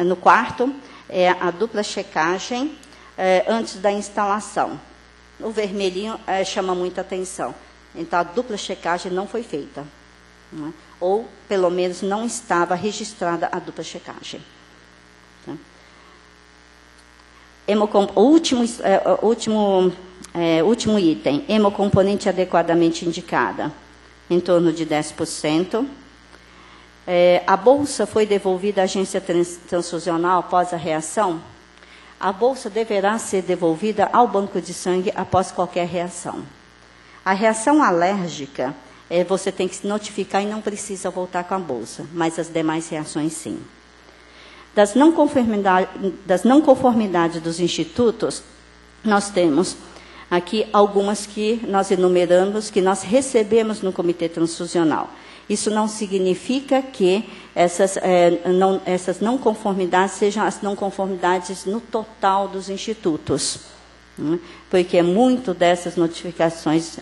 no quarto, a dupla checagem antes da instalação. O vermelhinho chama muita atenção. Então, a dupla checagem não foi feita. Né? Ou, pelo menos, não estava registrada a dupla checagem. Tá? Último item, hemocomponente adequadamente indicada, em torno de 10%. A bolsa foi devolvida à agência transfusional após a reação? A bolsa deverá ser devolvida ao banco de sangue após qualquer reação. A reação alérgica, você tem que se notificar e não precisa voltar com a bolsa, mas as demais reações sim. Das não conformidades dos institutos, nós temos aqui algumas que nós enumeramos, que nós recebemos no Comitê Transfusional. Isso não significa que essas não conformidades sejam as não conformidades no total dos institutos, né? Porque muito dessas notificações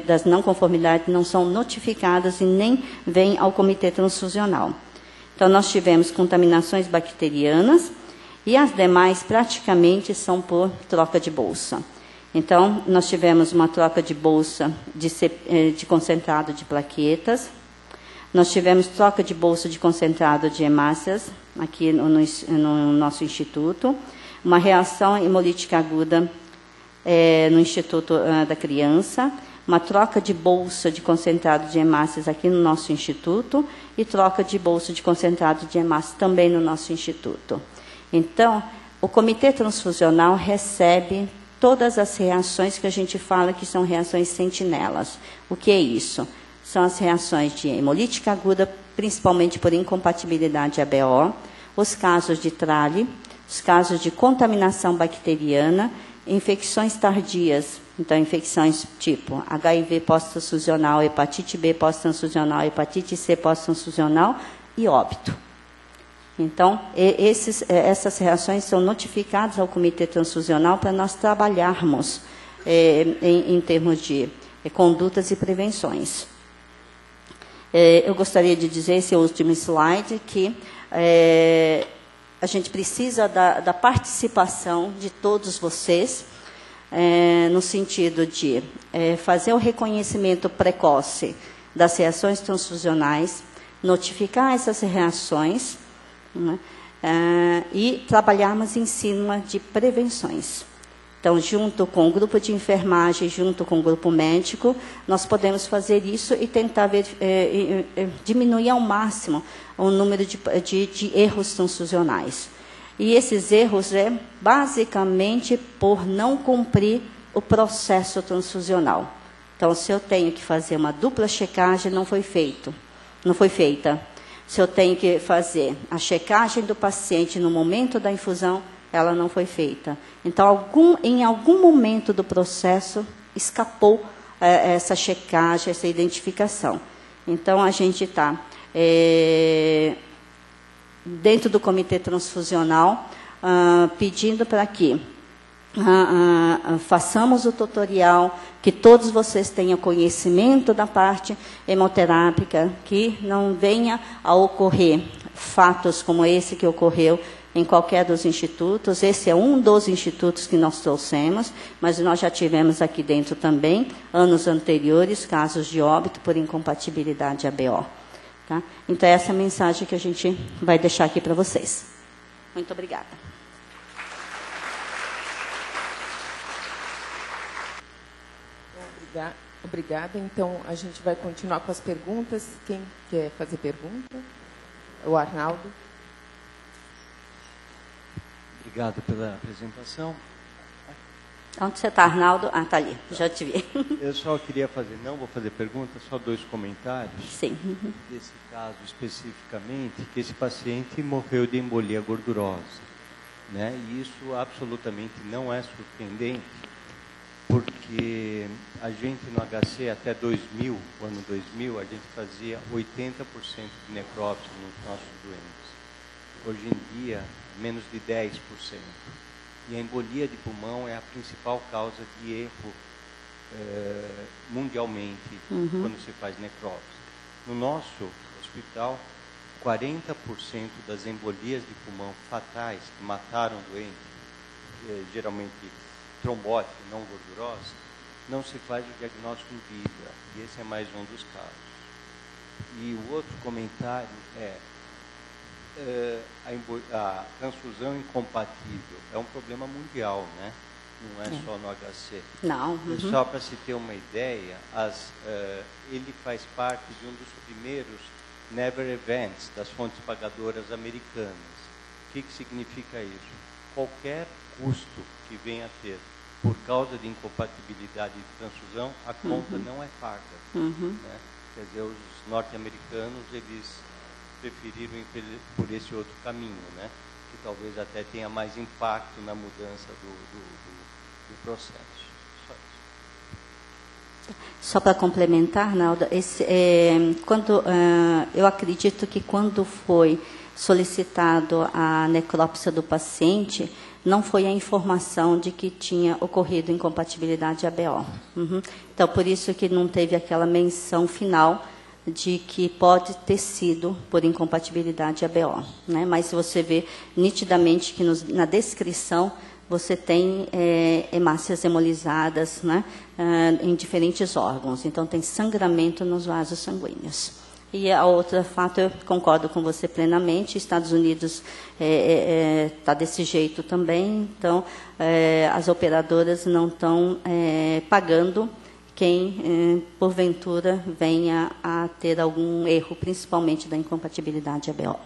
das não conformidades não são notificadas e nem vêm ao Comitê Transfusional. Então, nós tivemos contaminações bacterianas e as demais praticamente são por troca de bolsa. Então, nós tivemos uma troca de bolsa de concentrado de plaquetas, nós tivemos troca de bolsa de concentrado de hemácias, aqui no nosso instituto, uma reação hemolítica aguda no Instituto da Criança, uma troca de bolsa de concentrado de hemácias aqui no nosso instituto e troca de bolsa de concentrado de hemácias também no nosso instituto. Então, o Comitê Transfusional recebe todas as reações que a gente fala que são reações sentinelas. O que é isso? São as reações de hemolítica aguda, principalmente por incompatibilidade ABO, os casos de trale, os casos de contaminação bacteriana, infecções tardias, então infecções tipo HIV pós-transfusional, hepatite B pós-transfusional, hepatite C pós-transfusional e óbito. Então, essas reações são notificadas ao Comitê Transfusional para nós trabalharmos em termos de condutas e prevenções. Eu gostaria de dizer, esse último slide, que a gente precisa da participação de todos vocês, no sentido de fazer o reconhecimento precoce das reações transfusionais, notificar essas reações, né, e trabalharmos em cima de prevenções. Então, junto com o grupo de enfermagem, junto com o grupo médico, nós podemos fazer isso e tentar diminuir ao máximo o número de erros transfusionais. E esses erros basicamente por não cumprir o processo transfusional. Então, se eu tenho que fazer uma dupla checagem, não foi feita. Se eu tenho que fazer a checagem do paciente no momento da infusão, ela não foi feita. Então, em algum momento do processo, escapou essa checagem, essa identificação. Então, a gente está dentro do Comitê Transfusional, pedindo para que façamos o tutorial, que todos vocês tenham conhecimento da parte hemoterápica, que não venha a ocorrer fatos como esse que ocorreu em qualquer dos institutos. Esse é um dos institutos que nós trouxemos, mas nós já tivemos aqui dentro também, anos anteriores, casos de óbito por incompatibilidade ABO. Tá? Então, essa é a mensagem que a gente vai deixar aqui para vocês. Muito obrigada. Obrigada. Então, a gente vai continuar com as perguntas. Quem quer fazer pergunta? O Arnaldo. Obrigado pela apresentação. Onde você está, Arnaldo? Ah, está ali, já te vi. Eu só queria fazer, não vou fazer pergunta, só 2 comentários. Sim. Desse caso especificamente, que esse paciente morreu de embolia gordurosa, né? E isso absolutamente não é surpreendente, porque a gente no HC até 2000, o ano 2000, a gente fazia 80% de necrópsia nos nossos doentes. Hoje em dia, menos de 10%. E a embolia de pulmão é a principal causa de erro mundialmente quando se faz necrópsia. No nosso hospital, 40% das embolias de pulmão fatais que mataram doentes, geralmente trombótica, não gordurosa, não se faz o diagnóstico em vida. E esse é mais um dos casos. E o outro comentário é a transfusão incompatível é um problema mundial, né? Não é só no HC. Não. Só para se ter uma ideia, ele faz parte de um dos primeiros Never Events das fontes pagadoras americanas. O que significa isso? Qualquer custo que venha a ter por causa de incompatibilidade de transfusão, a conta não é paga. Né? Quer dizer, os norte-americanos, eles preferiram ir por esse outro caminho, né? Que talvez até tenha mais impacto na mudança do processo. Só para complementar, Arnaldo, eu acredito que quando foi solicitado a necrópsia do paciente, não foi a informação de que tinha ocorrido incompatibilidade ABO. Então, por isso que não teve aquela menção final de que pode ter sido por incompatibilidade ABO. Né? Mas você vê nitidamente que na descrição você tem hemácias hemolizadas, né, em diferentes órgãos. Então, tem sangramento nos vasos sanguíneos. E a outra fato, eu concordo com você plenamente, Estados Unidos está desse jeito também, então as operadoras não estão pagando quem, porventura, venha a ter algum erro, principalmente da incompatibilidade ABO.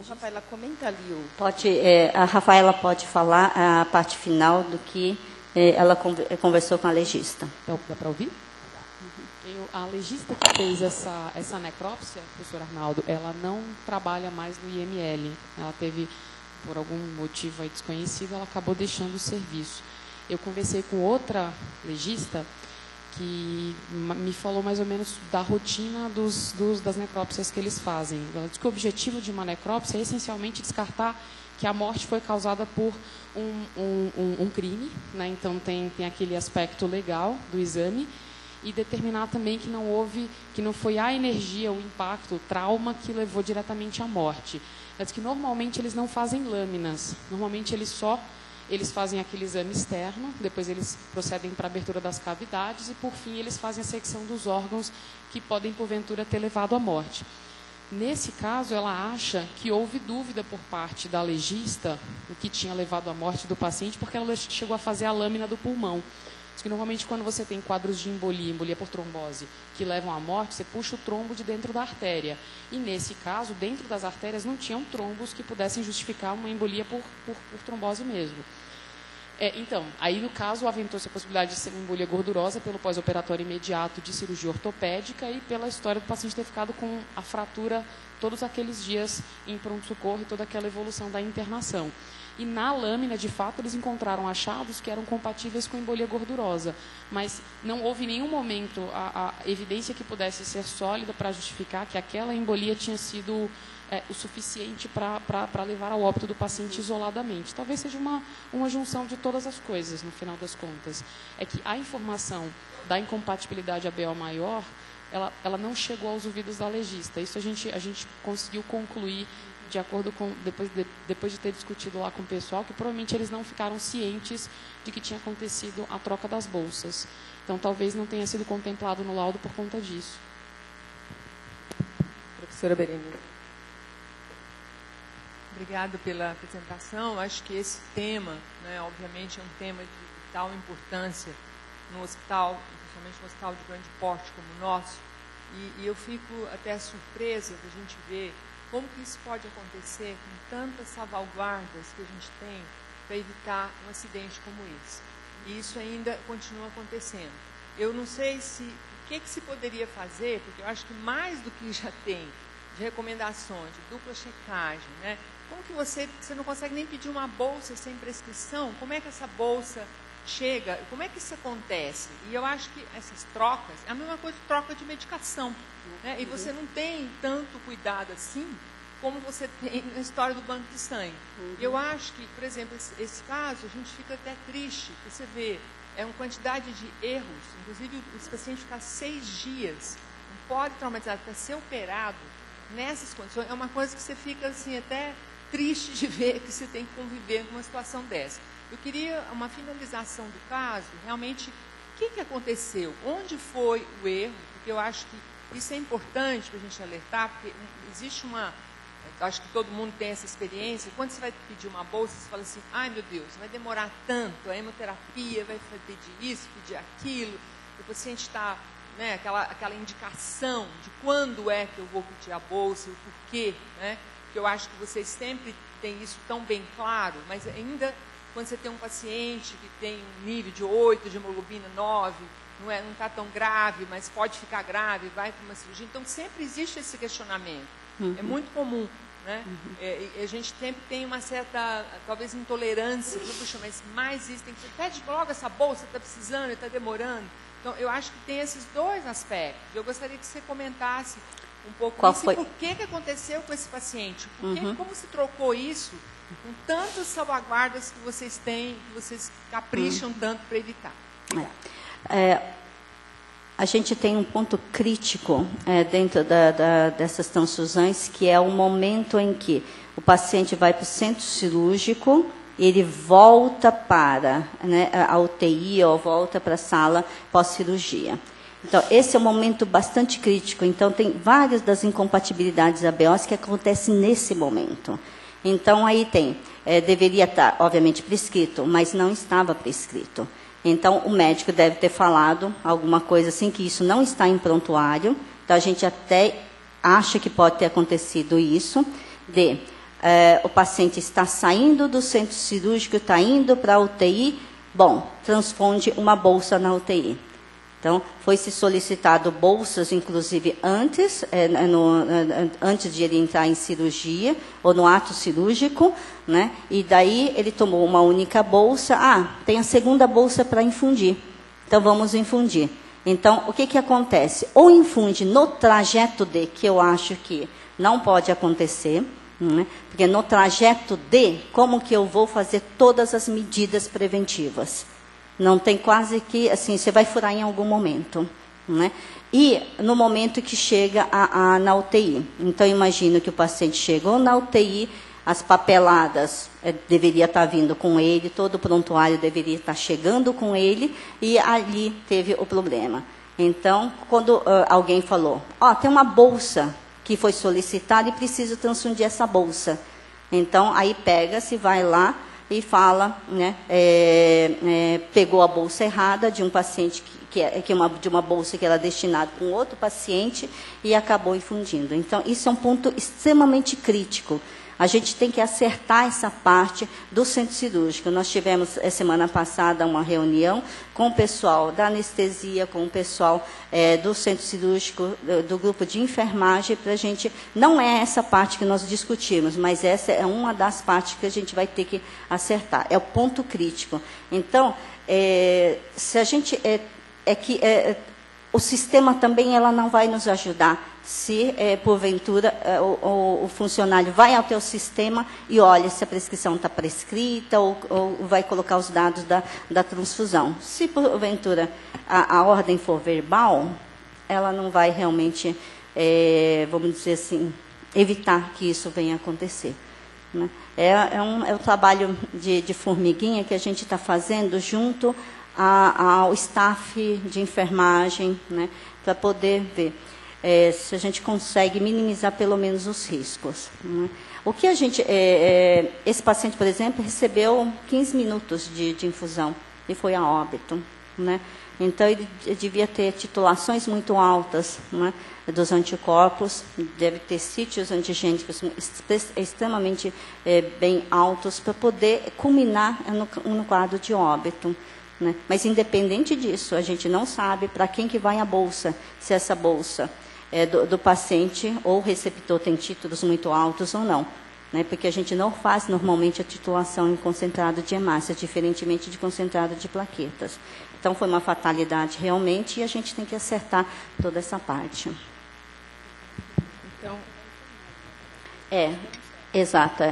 Rafaela, comenta ali o... A Rafaela pode falar a parte final do que ela conversou com a legista. Então, dá para ouvir? A legista que fez essa necrópsia, professor Arnaldo, ela não trabalha mais no IML. Ela teve, por algum motivo aí desconhecido, ela acabou deixando o serviço. Eu conversei com outra legista que me falou mais ou menos da rotina das necrópsias que eles fazem. Ela disse que o objetivo de uma necrópsia é essencialmente descartar que a morte foi causada por um crime, né? Então tem aquele aspecto legal do exame, e determinar também que não foi a energia, o impacto, o trauma que levou diretamente à morte. Ela diz que normalmente eles não fazem lâminas, normalmente eles fazem aquele exame externo, depois eles procedem para a abertura das cavidades e, por fim, eles fazem a secção dos órgãos que podem, porventura, ter levado à morte. Nesse caso, ela acha que houve dúvida por parte da legista o que tinha levado à morte do paciente, porque ela chegou a fazer a lâmina do pulmão. Diz que, normalmente, quando você tem quadros de embolia por trombose, que levam à morte, você puxa o trombo de dentro da artéria. E, nesse caso, dentro das artérias não tinham trombos que pudessem justificar uma embolia por trombose mesmo. Então, aí no caso, aventou-se a possibilidade de ser uma embolia gordurosa pelo pós-operatório imediato de cirurgia ortopédica e pela história do paciente ter ficado com a fratura todos aqueles dias em pronto-socorro e toda aquela evolução da internação. E na lâmina, de fato, eles encontraram achados que eram compatíveis com embolia gordurosa, mas não houve em nenhum momento a evidência que pudesse ser sólida para justificar que aquela embolia tinha sido o suficiente para levar ao óbito do paciente isoladamente. Talvez seja uma junção de todas as coisas, no final das contas. É que a informação da incompatibilidade ABO maior, ela não chegou aos ouvidos da legista. Isso a gente conseguiu concluir de acordo com, depois de ter discutido lá com o pessoal, que provavelmente eles não ficaram cientes de que tinha acontecido a troca das bolsas. Então, talvez não tenha sido contemplado no laudo por conta disso. Professora Berenice. Obrigada pela apresentação. Acho que esse tema, né, obviamente, é um tema de vital importância no hospital, principalmente no hospital de grande porte como o nosso. E eu fico até surpresa de a gente ver como que isso pode acontecer com tantas salvaguardas que a gente tem para evitar um acidente como esse. E isso ainda continua acontecendo. Eu não sei o que se poderia fazer, porque eu acho que mais do que já tem de recomendações, de dupla checagem, né? Como que você não consegue nem pedir uma bolsa sem prescrição? Como é que essa bolsa chega? Como é que isso acontece? E eu acho que essas trocas, é a mesma coisa que troca de medicação, né? E você não tem tanto cuidado assim, como você tem na história do banco de sangue. Eu acho que, por exemplo, esse caso, a gente fica até triste, você vê, é uma quantidade de erros, inclusive esse paciente ficar 6 dias, um politraumatizado para ser operado, nessas condições, é uma coisa que você fica assim, até triste de ver que você tem que conviver com uma situação dessa. Eu queria uma finalização do caso, realmente, o que aconteceu? Onde foi o erro? Porque eu acho que isso é importante para a gente alertar, porque existe acho que todo mundo tem essa experiência, quando você vai pedir uma bolsa, você fala assim, ai meu Deus, vai demorar tanto, a hemoterapia vai pedir isso, pedir aquilo, o paciente está, né, aquela indicação de quando é que eu vou pedir a bolsa, o porquê, né? porque eu acho que vocês sempre têm isso tão bem claro, mas ainda quando você tem um paciente que tem um nível de 8, de hemoglobina 9, não está tão grave, mas pode ficar grave, vai para uma cirurgia. Então, sempre existe esse questionamento. É muito comum. Né? A gente sempre tem uma certa, talvez, intolerância. Puxa, mas mais isso, tem que pede logo essa bolsa, está precisando, está demorando. Então, eu acho que tem esses dois aspectos. Eu gostaria que você comentasse um pouco isso. Por que aconteceu com esse paciente? Como se trocou isso com tantas salvaguardas que vocês têm, que vocês capricham tanto para evitar? A gente tem um ponto crítico dentro dessas transfusões, que é o momento em que o paciente vai para o centro cirúrgico, ele volta para a UTI ou volta para a sala pós-cirurgia. Então, esse é um momento bastante crítico. Então, tem várias das incompatibilidades ABOs que acontecem nesse momento. Então, aí deveria estar, obviamente, prescrito, mas não estava prescrito. Então, o médico deve ter falado alguma coisa assim, que isso não está em prontuário. Então, a gente até acha que pode ter acontecido isso, o paciente está saindo do centro cirúrgico, está indo para a UTI, transfunde uma bolsa na UTI. Então, foi-se solicitado bolsas, inclusive, antes de ele entrar em cirurgia, ou no ato cirúrgico, né? E daí ele tomou uma única bolsa. Tem a segunda bolsa para infundir. Então, vamos infundir. Então, o que acontece? Ou infunde no trajeto D, que eu acho que não pode acontecer, né? Porque no trajeto D, como que eu vou fazer todas as medidas preventivas? Não tem quase que, assim, você vai furar em algum momento, né? E no momento que chega na UTI. Então, imagino que o paciente chegou na UTI, as papeladas deveria estar vindo com ele, todo o prontuário deveria estar chegando com ele, e ali teve o problema. Então, quando alguém falou, tem uma bolsa que foi solicitada e preciso transfundir essa bolsa. Então, aí pega-se, vai lá, e fala, né, pegou a bolsa errada de um paciente, de uma bolsa que era destinada para um outro paciente e acabou infundindo. Então, isso é um ponto extremamente crítico. A gente tem que acertar essa parte do centro cirúrgico. Nós tivemos, semana passada, uma reunião com o pessoal da anestesia, com o pessoal do centro cirúrgico, do grupo de enfermagem, para a gente... Não é essa parte que nós discutimos, mas essa é uma das partes que a gente vai ter que acertar. É o ponto crítico. Então, se a gente... o sistema também ela não vai nos ajudar se, porventura, o funcionário vai ao teu sistema e olha se a prescrição está prescrita ou vai colocar os dados da transfusão. Se, porventura, a ordem for verbal, ela não vai realmente, vamos dizer assim, evitar que isso venha a acontecer, né? É um trabalho de formiguinha que a gente está fazendo junto ao staff de enfermagem, né, para poder ver se a gente consegue minimizar pelo menos os riscos, né. O que a gente... esse paciente, por exemplo, recebeu 15 minutos de infusão e foi a óbito, né. Então, ele devia ter titulações muito altas, né, dos anticorpos, deve ter sítios antigênicos extremamente bem altos para poder culminar no quadro de óbito, né? Mas, independente disso, a gente não sabe para quem que vai a bolsa, se essa bolsa é do paciente ou o receptor tem títulos muito altos ou não, né? Porque a gente não faz normalmente a titulação em concentrado de hemácia, diferentemente de concentrado de plaquetas. Então, foi uma fatalidade realmente e a gente tem que acertar toda essa parte. Então... Exato.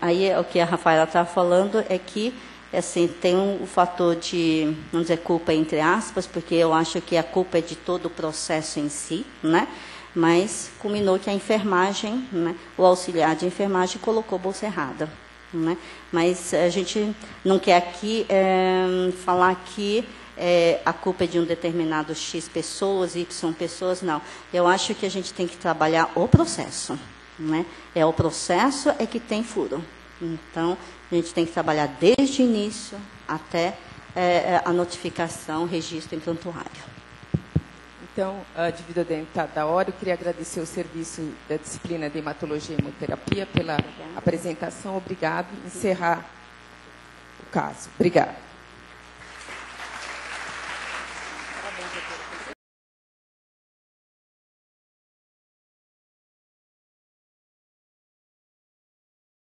Aí, o que a Rafaela está falando é que, assim, tem o fator de, vamos dizer, culpa entre aspas, porque eu acho que a culpa é de todo o processo em si, né? Mas culminou que a enfermagem, né, o auxiliar de enfermagem colocou a bolsa errada, né? Mas a gente não quer aqui falar que a culpa é de um determinado X pessoas, Y pessoas, não. Eu acho que a gente tem que trabalhar o processo, né? O processo que tem furo. Então, a gente tem que trabalhar desde o início até a notificação, registro em prontuário. Então, devido ao tempo da hora, eu queria agradecer o serviço da disciplina de hematologia e hemoterapia pela apresentação. Obrigado. Encerrar o caso. Obrigada.